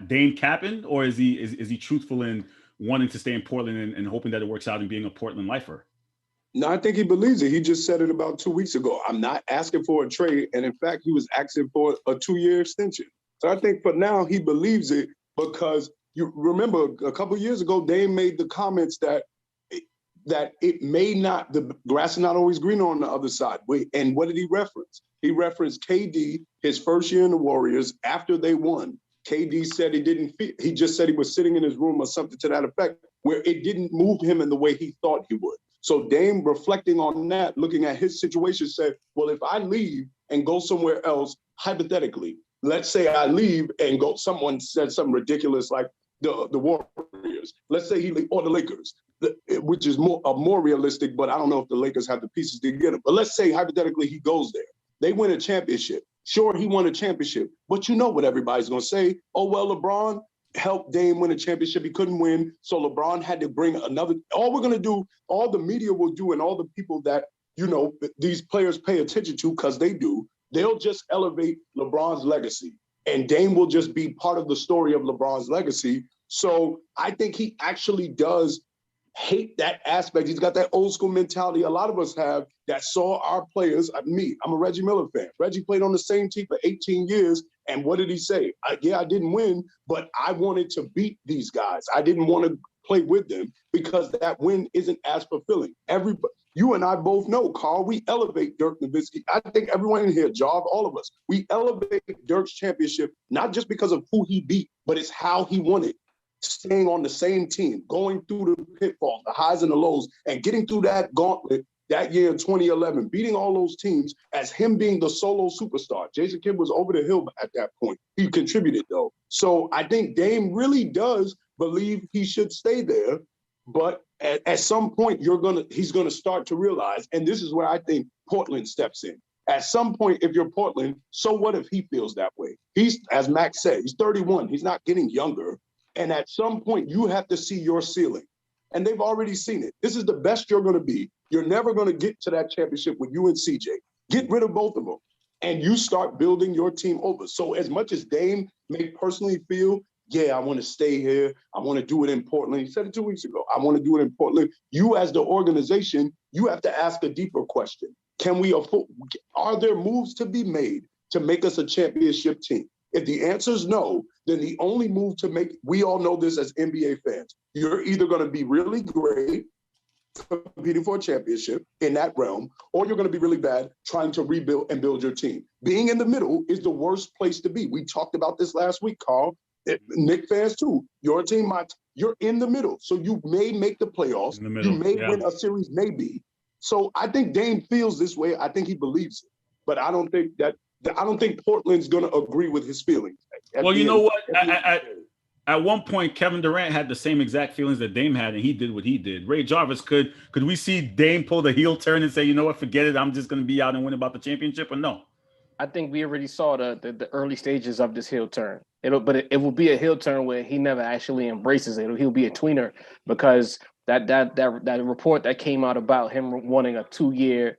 Dame capping, or is he truthful in wanting to stay in Portland and hoping that it works out and being a Portland lifer? No, I think he believes it. He just said it about 2 weeks ago. I'm not asking for a trade. And in fact, he was asking for a 2-year extension. So I think for now, he believes it, because you remember a couple of years ago, Dame made the comments that it may not, the grass is not always greener on the other side. And what did he reference? He referenced KD, his first year in the Warriors, after they won. KD said he just said he was sitting in his room or something to that effect, where it didn't move him in the way he thought he would. So Dame, reflecting on that, looking at his situation, said, well, if I leave and go somewhere else, hypothetically, let's say I leave and someone said something ridiculous like the Warriors. Let's say or the Lakers, which is more realistic, but I don't know if the Lakers have the pieces to get him. But let's say, hypothetically, he goes there. They win a championship. Sure, he won a championship, but you know what everybody's going to say. Oh, well, LeBron helped Dame win a championship. He couldn't win, so LeBron had to bring another. All we're going to do, all the media will do, and all the people that, these players pay attention to, because they do, they'll just elevate LeBron's legacy. And Dame will just be part of the story of LeBron's legacy. So I think he actually does hate that aspect. He's got that old school mentality a lot of us have, that saw our players. I'm a Reggie Miller fan. Reggie played on the same team for 18 years. And what did he say? I didn't win, but I wanted to beat these guys. I didn't want to play with them, because that win isn't as fulfilling. You and I both know, Carl, we elevate Dirk Nowitzki. I think everyone in here, Jarv, all of us, we elevate Dirk's championship, not just because of who he beat, but it's how he won it. Staying on the same team, going through the pitfalls, the highs and the lows, and getting through that gauntlet that year in 2011, beating all those teams as him being the solo superstar. Jason Kidd was over the hill at that point. He contributed, though. So I think Dame really does believe he should stay there. But at some point, he's gonna start to realize, and this is where I think Portland steps in. At some point, if you're Portland, so what if he feels that way? He's, as Max said, he's 31. He's not getting younger. And at some point, you have to see your ceiling. And they've already seen it. This is the best you're going to be. You're never going to get to that championship with you and CJ. Get rid of both of them. And you start building your team over. So as much as Dame may personally feel, yeah, I want to stay here. I want to do it in Portland. He said it 2 weeks ago. I want to do it in Portland. You as the organization, you have to ask a deeper question. Can we afford, are there moves to be made to make us a championship team? If the answer is no, then the only move to make, we all know this as NBA fans, you're either going to be really great competing for a championship in that realm, or you're going to be really bad trying to rebuild and build your team. Being in the middle is the worst place to be. We talked about this last week, Carl. Knick fans too. Your team, you're in the middle. So you may make the playoffs. You may win a series, maybe. So I think Dame feels this way. I think he believes it. But I don't think Portland's going to agree with his feelings. Well, you know what? At one point, Kevin Durant had the same exact feelings that Dame had, and he did what he did. Ray Jarvis, could we see Dame pull the heel turn and say, you know what, forget it, I'm just going to be out and win about the championship, or no? I think we already saw the early stages of this heel turn. But it will be a heel turn where he never actually embraces it. He'll be a tweener, because that report that came out about him wanting a 2-year,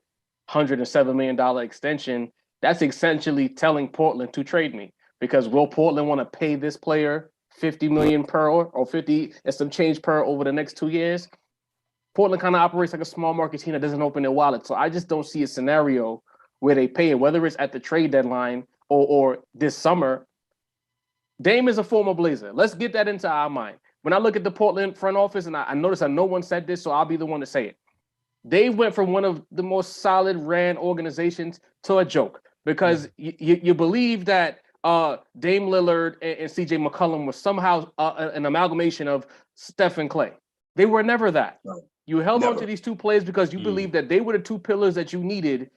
$107 million extension, that's essentially telling Portland to trade me. Because will Portland want to pay this player $50 million per or 50 and some change per over the next 2 years? Portland kind of operates like a small market team that doesn't open their wallet. So I just don't see a scenario where they pay it, whether it's at the trade deadline or this summer. Dame is a former Blazer. Let's get that into our mind. When I look at the Portland front office, and I notice that no one said this, so I'll be the one to say it. They went from one of the most solid ran organizations to a joke, because you believe that Dame Lillard and CJ McCollum was somehow an amalgamation of Steph and Clay. They were never that. No, you held on to these two players because you believed that they were the two pillars that you needed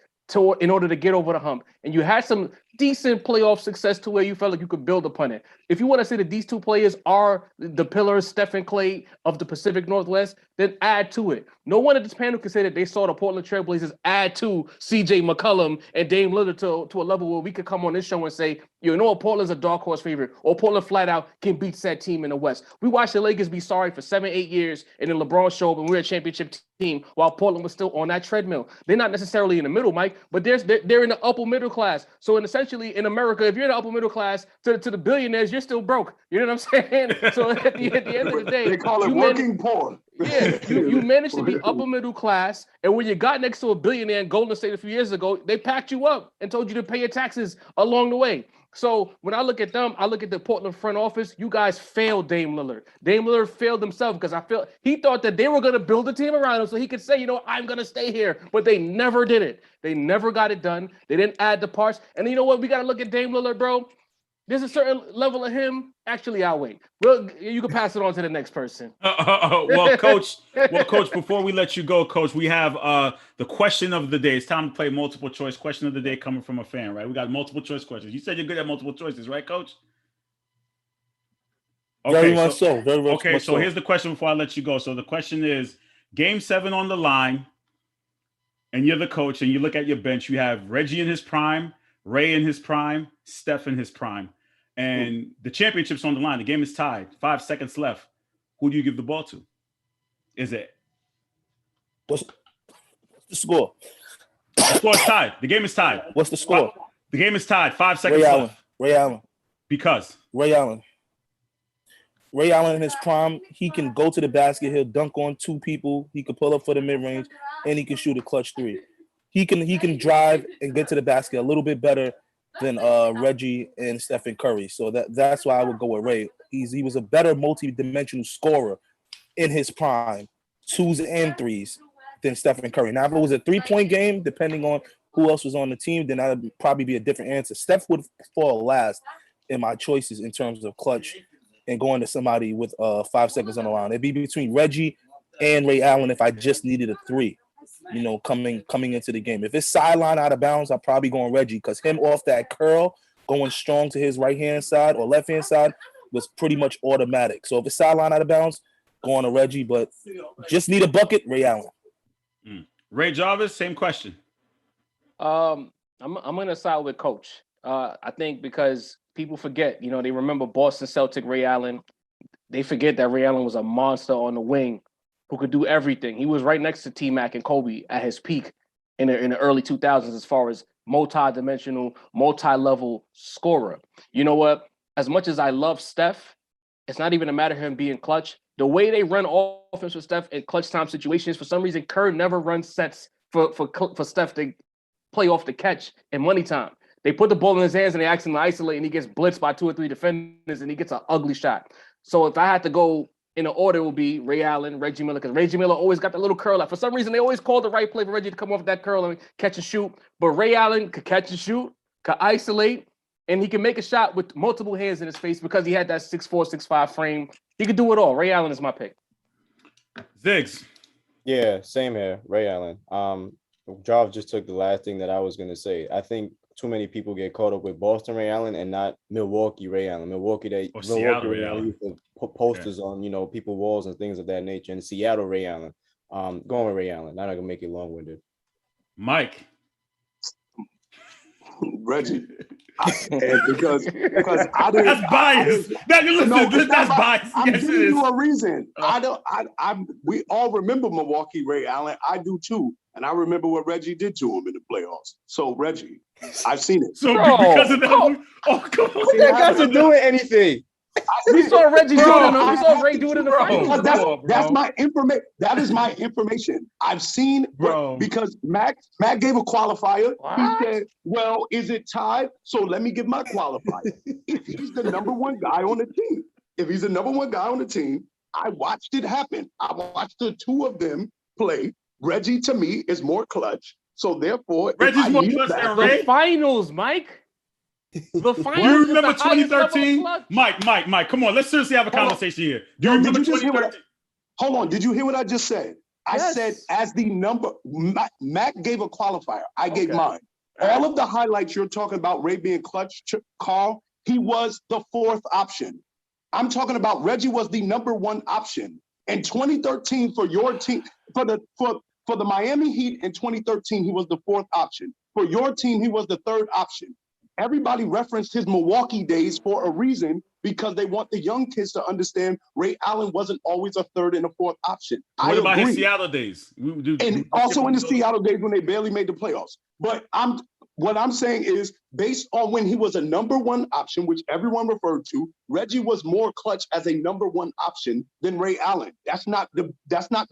in order to get over the hump. And you had some decent playoff success to where you felt like you could build upon it. If you want to say that these two players are the pillars, Steph and Clay, of the Pacific Northwest, then add to it. No one at this panel can say that they saw the Portland Trailblazers add to CJ McCollum and Dame Lillard to a level where we could come on this show and say, you know what, Portland's a dark horse favorite, or Portland flat out can beat said team in the West. We watched the Lakers be sorry for 7-8 years, and then LeBron showed up and we're a championship team while Portland was still on that treadmill. They're not necessarily in the middle, Mike, but they're in the upper middle class. So essentially in America, if you're in the upper middle class to the billionaires, you're still broke. You know what I'm saying? So at the end of the day, they call it working poor. Yeah, you managed to be upper middle class, and when you got next to a billionaire in Golden State a few years ago, they packed you up and told you to pay your taxes along the way. So when I look at them, I look at the Portland front office. You guys failed Dame Lillard. Dame Lillard failed himself because he thought that they were going to build a team around him so he could say, you know, I'm going to stay here. But they never did it. They never got it done. They didn't add the parts. And you know what? We got to look at Dame Lillard, bro. There's a certain level of him. Actually, I'll wait. Well, you can pass it on to the next person. Well, Coach, before we let you go, Coach, we have the question of the day. It's time to play multiple choice question of the day coming from a fan, right? We got multiple choice questions. You said you're good at multiple choices, right, Coach? Okay, very much so. Very much okay, so here's the question before I let you go. So the question is, Game 7 on the line, and you're the coach, and you look at your bench. You have Reggie in his prime, Ray in his prime, Steph in his prime. And the championship's on the line. The game is tied. 5 seconds left. Who do you give the ball to? Is it? What's the score? The score is tied. The game is tied. What's the score? The game is tied. 5 seconds left. Ray Allen. Because? Ray Allen in his prime, he can go to the basket. He'll dunk on two people. He can pull up for the mid-range, and he can shoot a clutch three. He can drive and get to the basket a little bit better than Reggie and Stephen Curry. So that's why I would go with Ray. He was a better multi-dimensional scorer in his prime, 2s and 3s, than Stephen Curry. Now, if it was a 3-point game, depending on who else was on the team, then that would probably be a different answer. Steph would fall last in my choices in terms of clutch and going to somebody with 5 seconds on the line. It'd be between Reggie and Ray Allen if I just needed a 3, coming into the game. If it's sideline out of bounds, I'm probably going Reggie because him off that curl, going strong to his right-hand side or left-hand side was pretty much automatic. So if it's sideline out of bounds, going to Reggie, but just need a bucket, Ray Allen. Ray Jarvis, same question. I'm gonna side with Coach. I think because people forget, they remember Boston Celtic Ray Allen. They forget that Ray Allen was a monster on the wing who could do everything. He was right next to T-Mac and Kobe at his peak in the early 2000s as far as multi-dimensional, multi-level scorer. You know what? As much as I love Steph, it's not even a matter of him being clutch. The way they run offense with Steph in clutch time situations, for some reason, Kerr never runs sets for Steph to play off the catch in money time. They put the ball in his hands and they ask him to isolate, and he gets blitzed by 2 or 3 defenders, and he gets an ugly shot. So if I had to go in an order, it would be Ray Allen, Reggie Miller, because Reggie Miller always got the little curl. For some reason, they always call the right play for Reggie to come off that curl and catch and shoot. But Ray Allen could catch and shoot, could isolate, and he can make a shot with multiple hands in his face because he had that 6'4", 6'5" frame. He could do it all. Ray Allen is my pick. Ziggs. Yeah, same here. Ray Allen. Jarv just took the last thing that I was going to say. I think too many people get caught up with Boston Ray Allen and not Milwaukee Ray Allen. Milwaukee Ray Allen. Used to put posters on, people's walls and things of that nature. And Seattle Ray Allen. Going with Ray Allen. Not going to make it long-winded. Mike. Reggie. because I didn't. That's biased. That's biased. I'm Yes, giving you a reason. We all remember Milwaukee Ray Allen. I do too, and I remember what Reggie did to him in the playoffs. So Reggie, I've seen it. So because of that, come on. What that got to do with anything? We saw Reggie do it. We saw Ray do it in the finals. That's my information. That is my information. I've seen, because Mac gave a qualifier. What? He said, "Well, is it tied? So let me give my qualifier." If he's the number one guy on the team, I watched it happen. I watched the 2 of them play. Reggie, to me, is more clutch. So therefore, Reggie's more clutch than Ray. The finals, Mike. The finals. You remember 2013? Mike, come on. Let's seriously have a conversation here. Do you remember 2013? Hold on. Did you hear what I just said? I said as the number, Mac gave a qualifier. I gave mine. All of the highlights you're talking about Ray being clutch, Carl, he was the 4th option. I'm talking about Reggie was the number 1 option. In 2013 for your team, for the Miami Heat in 2013, he was the 4th option. For your team, he was the 3rd option. Everybody referenced his Milwaukee days for a reason because they want the young kids to understand Ray Allen wasn't always a 3rd and a 4th option. What about his Seattle days? And also in the Seattle days when they barely made the playoffs. But what I'm saying is based on when he was a number 1 option, which everyone referred to, Reggie was more clutch as a number 1 option than Ray Allen. That's not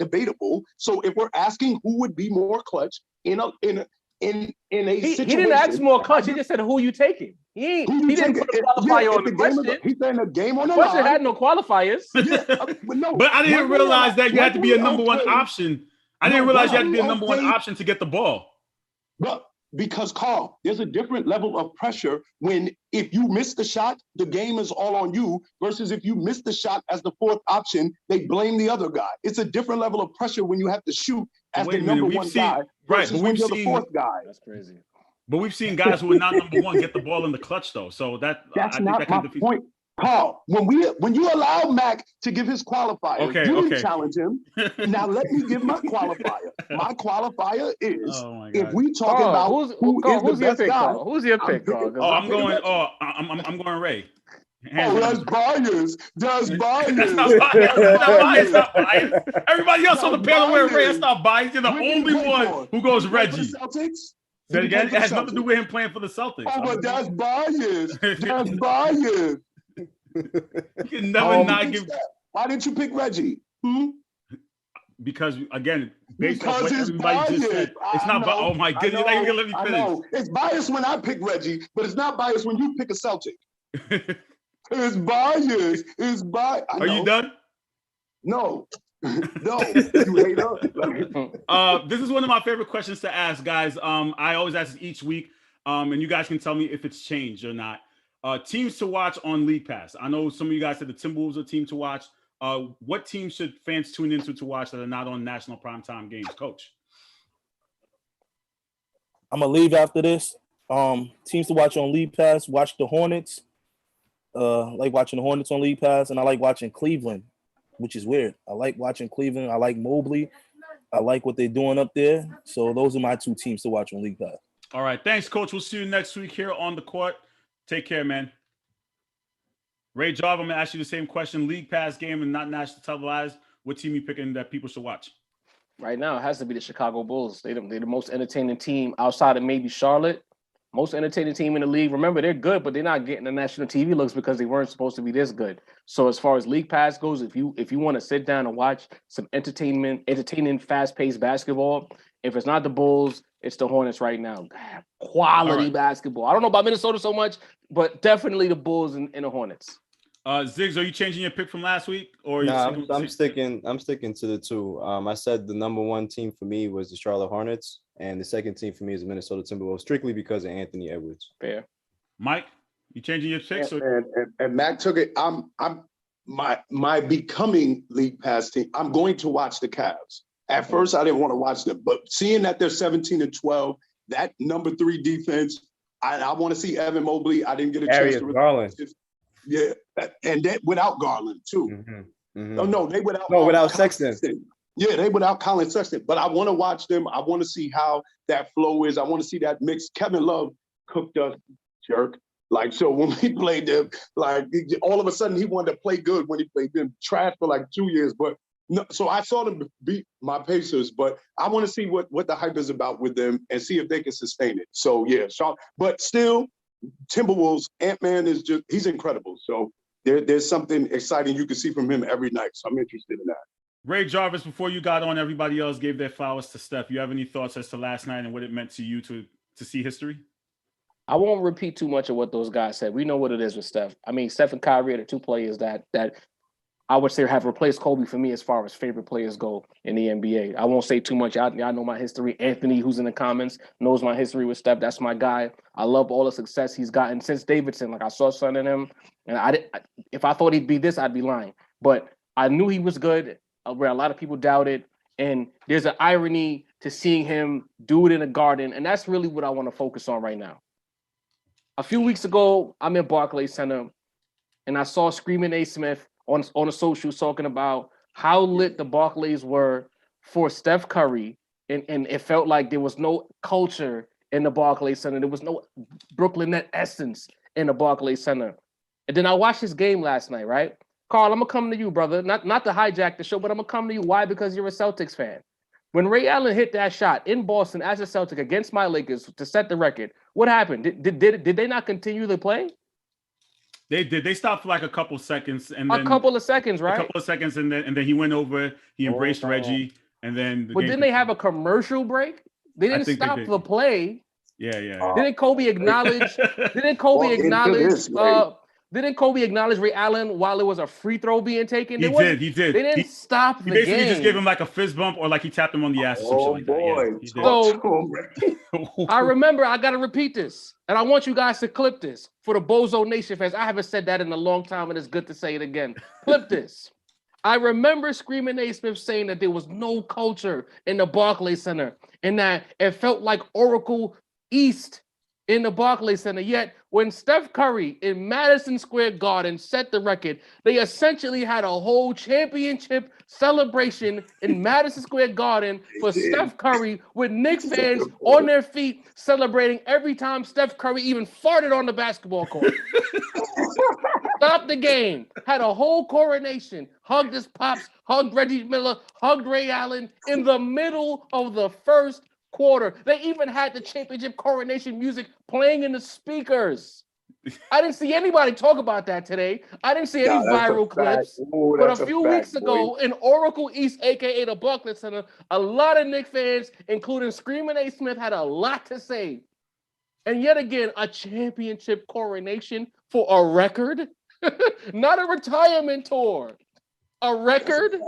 debatable. So if we're asking who would be more clutch in a situation. He didn't ask more clutch. He just said, "Who you taking?" He didn't put a qualifier on the question. He's saying a game on the question line. had no qualifiers. But I didn't realize that you had to be a number 1 option. I didn't realize you had to be a number 1 option to get the ball. But because Carl, there's a different level of pressure when if you miss the shot, the game is all on you versus if you miss the shot as the 4th option, they blame the other guy. It's a different level of pressure when you have to shoot as the number 1 guy versus when you're the 4th guy. That's crazy. But we've seen guys who are not number 1 get the ball in the clutch though. So that's not my point. Carl, when you allow Mac to give his qualifier, you didn't challenge him. Now let me give my qualifier. My qualifier is if we talk about who's the best guy. Who's your pick, Carl? I'm going Ray. That's bias. That's bias. That's not bias. Everybody else on the panel wearing Ray. That's not bias. You're the only one who goes Reggie. Say it again. It has nothing to do with him playing for the Celtics. Oh, but that's bias. That's bias. You can never not give. Why didn't you pick Reggie? Because again, based on what everybody just said, it's not. Oh my goodness, you're not even gonna let me finish. It's biased when I pick Reggie, but it's not biased when you pick a Celtic. It's biased. It's biased. Are you done? No. No, you hater. This is one of my favorite questions to ask, guys. I always ask this each week, and you guys can tell me if it's changed or not. Teams to watch on League Pass. I know some of you guys said the Timberwolves are a team to watch. What teams should fans tune into to watch that are not on national primetime games, Coach? I'm gonna leave after this. Teams to watch on League Pass. Watch the Hornets. Like watching the Hornets on League Pass, and I like watching Cleveland, which is weird. I like watching Cleveland. I like Mobley. I like what they're doing up there. So those are my two teams to watch on League Pass. All right. Thanks, Coach. We'll see you next week here on the court. Take care, man. Ray Jarvis, I'm going to ask you the same question. League Pass game and not national televised. What team you picking that people should watch? Right now, it has to be the Chicago Bulls. They're the most entertaining team outside of maybe Charlotte. Most entertaining team in the league. Remember, they're good, but they're not getting the national TV looks because they weren't supposed to be this good. So as far as League Pass goes, if you want to sit down and watch some entertaining, fast-paced basketball, if it's not the Bulls, it's the Hornets right now. Quality basketball. I don't know about Minnesota so much, but definitely the Bulls and the Hornets. Ziggs, are you changing your pick from last week? Or I'm sticking to the two. I said the number one team for me was the Charlotte Hornets, and the second team for me is the Minnesota Timberwolves, strictly because of Anthony Edwards. Fair. Mike, you changing your picks? And Matt took it. I'm my becoming League Pass team. I'm going to watch the Cavs. At first, I didn't want to watch them, but seeing that they're 17-12, that number 3 defense, I want to see Evan Mobley. I didn't get a chance to. Garland. Yeah, and that without Garland too. No, they without. No, without Sexton. Yeah, they without Colin Sexton. But I want to watch them. I want to see how that flow is. I want to see that mix. Kevin Love cooked us, jerk. Like, so when we played them, like all of a sudden he wanted to play good when he played them. Trash for like 2 years, but no. So I saw them beat my Pacers, but I want to see what the hype is about with them and see if they can sustain it. So yeah, but still. Timberwolves, Ant-Man he's incredible. So there's something exciting you can see from him every night. So I'm interested in that. Ray Jarvis, before you got on, everybody else gave their flowers to Steph. You have any thoughts as to last night and what it meant to you to see history? I won't repeat too much of what those guys said. We know what it is with Steph. I mean, Steph and Kyrie are the two players that I would say have replaced Kobe for me as far as favorite players go in the NBA. I won't say too much. Y'all know my history. Anthony, who's in the comments, knows my history with Steph. That's my guy. I love all the success he's gotten since Davidson. Like, I saw something in him, and if I thought he'd be this, I'd be lying. But I knew he was good, where a lot of people doubted. And there's an irony to seeing him do it in a garden, and that's really what I want to focus on right now. A few weeks ago, I'm in Barclays Center, and I saw Screaming A. Smith on the socials talking about how lit the Barclays were for Steph Curry, and it felt like there was no culture in the Barclays Center. There was no Brooklyn Net essence in the Barclays Center. And then I watched this game last night, right? Carl, I'm going to come to you, brother. Not to hijack the show, but I'm going to come to you. Why? Because you're a Celtics fan. When Ray Allen hit that shot in Boston as a Celtic against my Lakers to set the record, what happened? Did they not continue to play? They did. They stopped for like a couple seconds, and then a couple of seconds, right? A couple of seconds, and then he went over. He embraced Reggie, and then. But didn't they have a commercial break? They didn't stop the play. Yeah. Didn't Kobe acknowledge? Didn't Kobe acknowledge Ray Allen while it was a free throw being taken? He did. They didn't stop the game. He basically just gave him like a fist bump, or like he tapped him on the ass or something like that. Yeah, so I remember, I got to repeat this, and I want you guys to clip this for the Bozo Nation fans. I haven't said that in a long time, and it's good to say it again. Clip this. I remember Screaming A. Smith saying that there was no culture in the Barclays Center, and that it felt like Oracle East in the Barclays Center. Yet when Steph Curry in Madison Square Garden set the record, they essentially had a whole championship celebration in Madison Square Garden for Steph Curry, with Knicks fans on their feet celebrating every time Steph Curry even farted on the basketball court. Stopped the game, had a whole coronation, hugged his pops, hugged Reggie Miller, hugged Ray Allen in the middle of the first quarter. They even had the championship coronation music playing in the speakers. I didn't see anybody talk about that today. I didn't see any viral clips. But a few weeks ago in Oracle East, aka the Barclays Center, a lot of Knicks fans, including Screaming A. Smith, had a lot to say. And yet again, a championship coronation for a record, not a retirement tour, a record.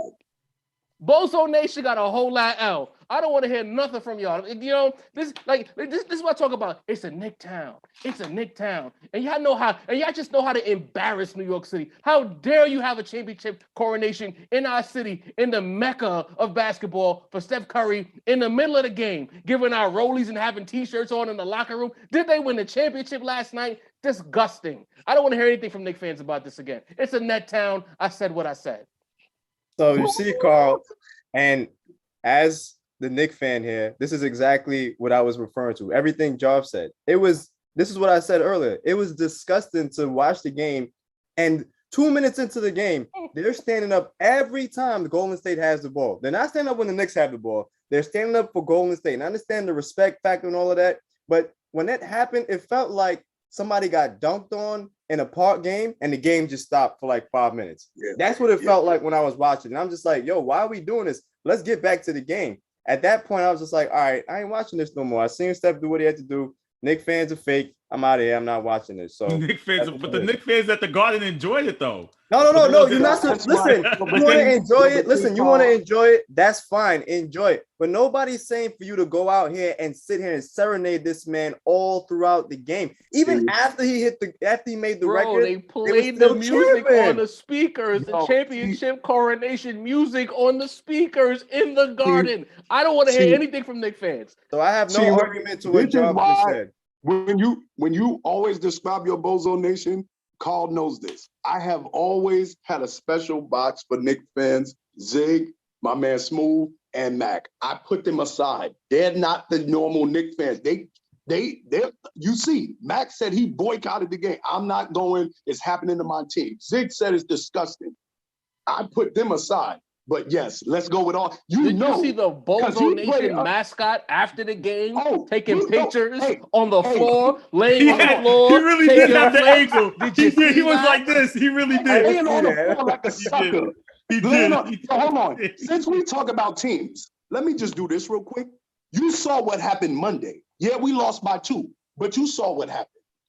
Bozo Nation got a whole lot L. I don't want to hear nothing from y'all. You know, this is what I talk about. It's a Nick town. It's a Nick town. And y'all know how, and y'all just know how to embarrass New York City. How dare you have a championship coronation in our city, in the mecca of basketball for Steph Curry in the middle of the game, giving our rollies and having t-shirts on in the locker room. Did they win the championship last night? Disgusting. I don't want to hear anything from Knick fans about this again. It's a net town. I said what I said. So you see, Carl, and as the Knick fan here, this is exactly what I was referring to. Everything Job said. This is what I said earlier. It was disgusting to watch the game, and 2 minutes into the game, they're standing up every time the Golden State has the ball. They're not standing up when the Knicks have the ball. They're standing up for Golden State. And I understand the respect factor and all of that, but when that happened, it felt like somebody got dunked on in a park game and the game just stopped for like 5 minutes. Yeah. That's what it felt like when I was watching. And I'm just like, yo, why are we doing this? Let's get back to the game. At that point, I was just like, all right, I ain't watching this no more. I seen Steph do what he had to do. Knick fans are fake. I'm out of here. I'm not watching this. So Knick fans, but the Knick fans at the Garden enjoyed it though. No. You're not. Listen, you want to enjoy it. Listen, you want to enjoy it. That's fine. Enjoy it. But nobody's saying for you to go out here and sit here and serenade this man all throughout the game. Even after he made the record, they played the music on the speakers, the championship coronation music on the speakers in the Garden. I don't want to hear anything from Knick fans. So I have no argument to what Job just said. When you always describe your Bozo Nation, Carl knows this. I have always had a special box for Knick fans. Zig, my man Smooth, and Mac. I put them aside. They're not the normal Knick fans. They you see, Mac said he boycotted the game. I'm not going. It's happening to my team. Zig said it's disgusting. I put them aside. But yes, let's go with all. Did you see the Bozo Nation mascot after the game taking pictures on the floor, laying on the floor? He really did have the angle. He was like this. He really did. Laying on the floor like a sucker. He did. Hold on. Since we talk about teams, let me just do this real quick. You saw what happened Monday. Yeah, we lost by 2, but you saw what happened.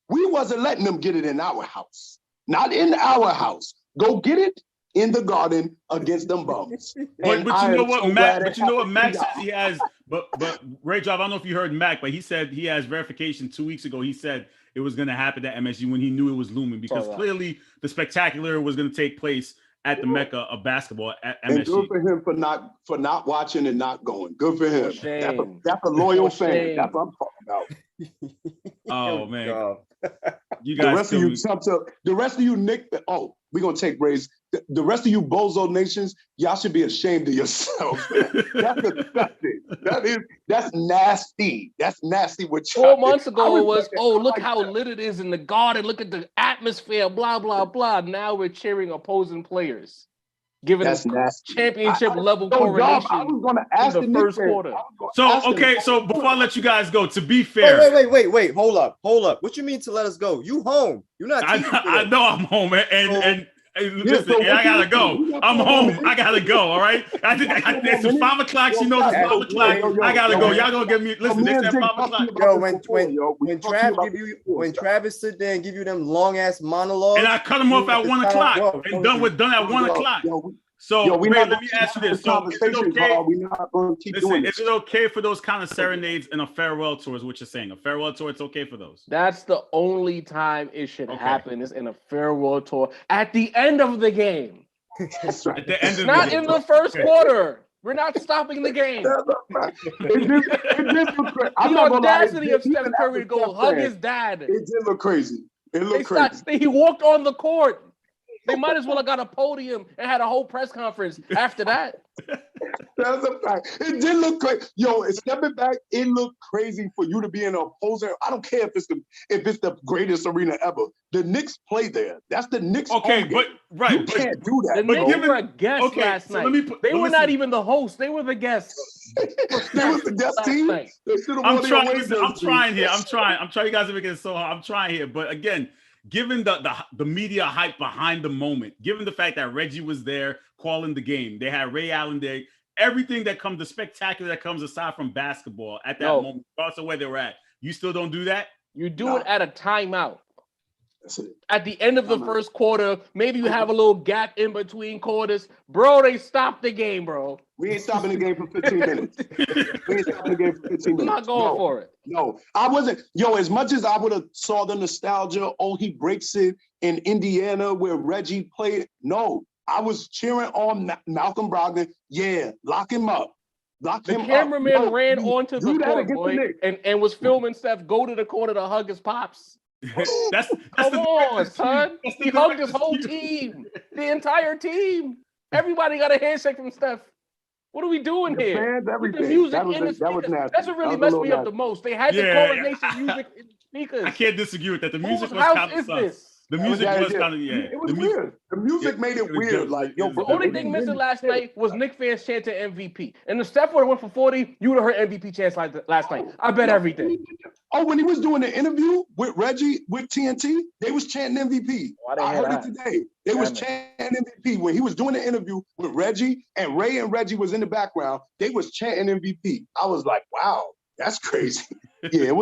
We wasn't letting them get it in our house. Not in our house. Go get it in the Garden against them bums. But you know what, Mac? But you know what Mac says he has. But Ray Job, I don't know if you heard Mac, but he said he has verification 2 weeks ago. He said it was going to happen at MSG when he knew it was looming because clearly the spectacular was going to take place at the Mecca of basketball at MSG. And good for him for not watching and not going. Good for him. That's a loyal fan. That's what I'm talking about. Oh man. You guys the rest of you Knick. Oh, we're gonna take Ray's. The rest of you Bozo Nations, y'all should be ashamed of yourselves. That's disgusting. That's nasty. That's nasty. 4 months ago it was, look how lit it is in the Garden. Look at the atmosphere, blah, blah, blah. Now we're cheering opposing players. Giving us championship level coronation I was gonna ask in the first quarter. So before I let you guys go, to be fair. Wait. Hold up. What you mean to let us go? You home. You're not. I know I'm home and listen, I gotta go. I'm home. I gotta go. All right. It's 5 o'clock. She knows it's 5 o'clock. I gotta go. Y'all gonna give me. Listen, it's at 5 o'clock. Yo, when Travis sit there and give you them long ass monologues, and I cut him off at 1 o'clock, and done at 1 o'clock. So Ray, let me ask you this: so is it okay? Is it okay for those kind of serenades and a farewell tour? Is what you're saying? A farewell tour, it's okay for those. That's the only time it should happen. Is in a farewell tour at the end of the game. That's right. At the end of not in the first quarter. We're not stopping the game. The audacity of Steph Curry to go hug his dad. It did look crazy. It looked crazy. He walked on the court. They might as well have got a podium and had a whole press conference after that. That's a fact. It did look crazy. Yo, stepping back, it looked crazy for you to be an opposer. I don't care if it's the greatest arena ever. The Knicks play there. That's the Knicks. Okay, but you can't do that. The Knicks were guests last night. They were not even the hosts. They were the guests. They was the guest team. I'm trying here. I'm trying. You guys are making it so hard. I'm trying here, but again. Given the media hype behind the moment, given the fact that Reggie was there calling the game, they had Ray Allen there, everything that comes, the spectacular that comes aside from basketball at that moment, regardless of where they were at, you still don't do that? You do it at a timeout. At the end of the first quarter, maybe you have a little gap in between quarters. Bro, they stopped the game, bro. We ain't stopping the game for 15 minutes. We ain't stopping the game for 15 minutes. I'm not going for it. No, I wasn't. Yo, as much as I would have saw the nostalgia, oh, he breaks it in Indiana where Reggie played. No, I was cheering on Malcolm Brogdon. Yeah, lock him up. Lock him up. The cameraman ran onto the court, boy, and was filming Steph go to the corner to hug his pops. Come on, son. He hugged his whole team, the entire team. Everybody got a handshake from Steph. What are we doing here? With the music in the speakers. That's what really messed me up the most. They had the coronation music in the speakers. I can't disagree with that. The music was kind of sus. The music was kind of It was weird. The music made it weird. Like, yo, the only thing missing last night was Knicks fans chanting MVP. And if Steph would have went for 40, you would have heard MVP chants like last night. I bet everything. Oh, when he was doing the interview with Reggie with TNT, they was chanting MVP. I heard it today. They was chanting MVP when he was doing the interview with Reggie, and Ray and Reggie was in the background. They was chanting MVP. I was like, wow, that's crazy. Yeah,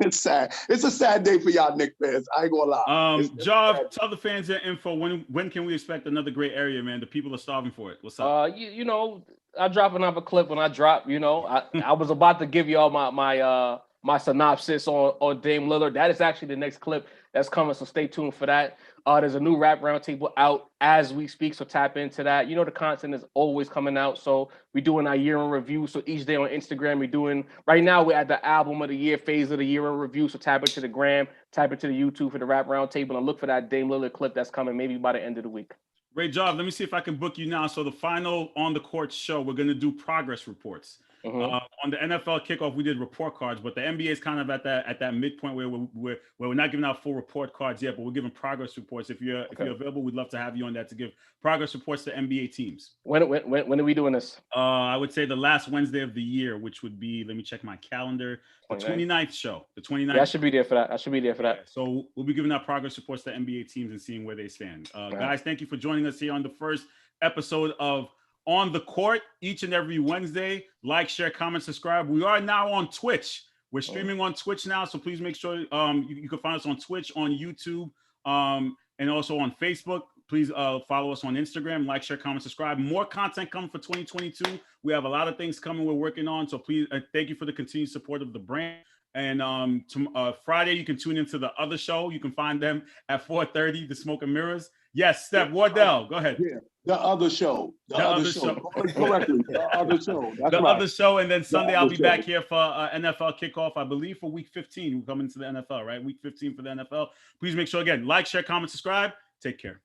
it's sad. It's a sad day for y'all Knicks fans. I ain't gonna lie. Job, tell the fans your info. When can we expect another great area, man? The people are starving for it. What's up? You know, I drop another clip when I drop. You know, I was about to give y'all my synopsis on Dame Lillard. That is actually the next clip that's coming, so stay tuned for that. There's a new rap roundtable out as we speak, so tap into that. You know, the content is always coming out, so we're doing our year in review. So each day on Instagram, right now we're at the album of the year phase of the year in review. So tap into the gram, tap into the YouTube for the rap roundtable, and look for that Dame Lillard clip that's coming maybe by the end of the week. Great job. Let me see if I can book you now. So the final On the Court show, we're going to do progress reports. On the NFL kickoff, we did report cards, but the NBA is kind of at that midpoint where we're not giving out full report cards yet, but we're giving progress reports. If you're available, we'd love to have you on that to give progress reports to NBA teams. When are we doing this? I would say the last Wednesday of the year, which would be, let me check my calendar, the 29th show. The 29th. Yeah, I should be there for that. Yeah, so we'll be giving out progress reports to NBA teams and seeing where they stand. Guys, thank you for joining us here on the first episode of On the Court, each and every Wednesday. Like, share, comment, subscribe. We are now on Twitch. We're streaming on Twitch now, so please make sure you can find us on Twitch, on YouTube, and also on Facebook. Please follow us on Instagram. Like, share, comment, subscribe. More content coming for 2022. We have a lot of things coming we're working on, so please thank you for the continued support of the brand. And Friday, you can tune into the other show. You can find them at 4:30, The Smoke and Mirrors. Yes, Steph Wardell, go ahead. Yeah, the other show. The other show. Correctly, the other show. That's the right. other show, and then Sunday I'll be back here for NFL kickoff, I believe, for Week 15. We're coming to the NFL, right? Week 15 for the NFL. Please make sure, again, like, share, comment, subscribe. Take care.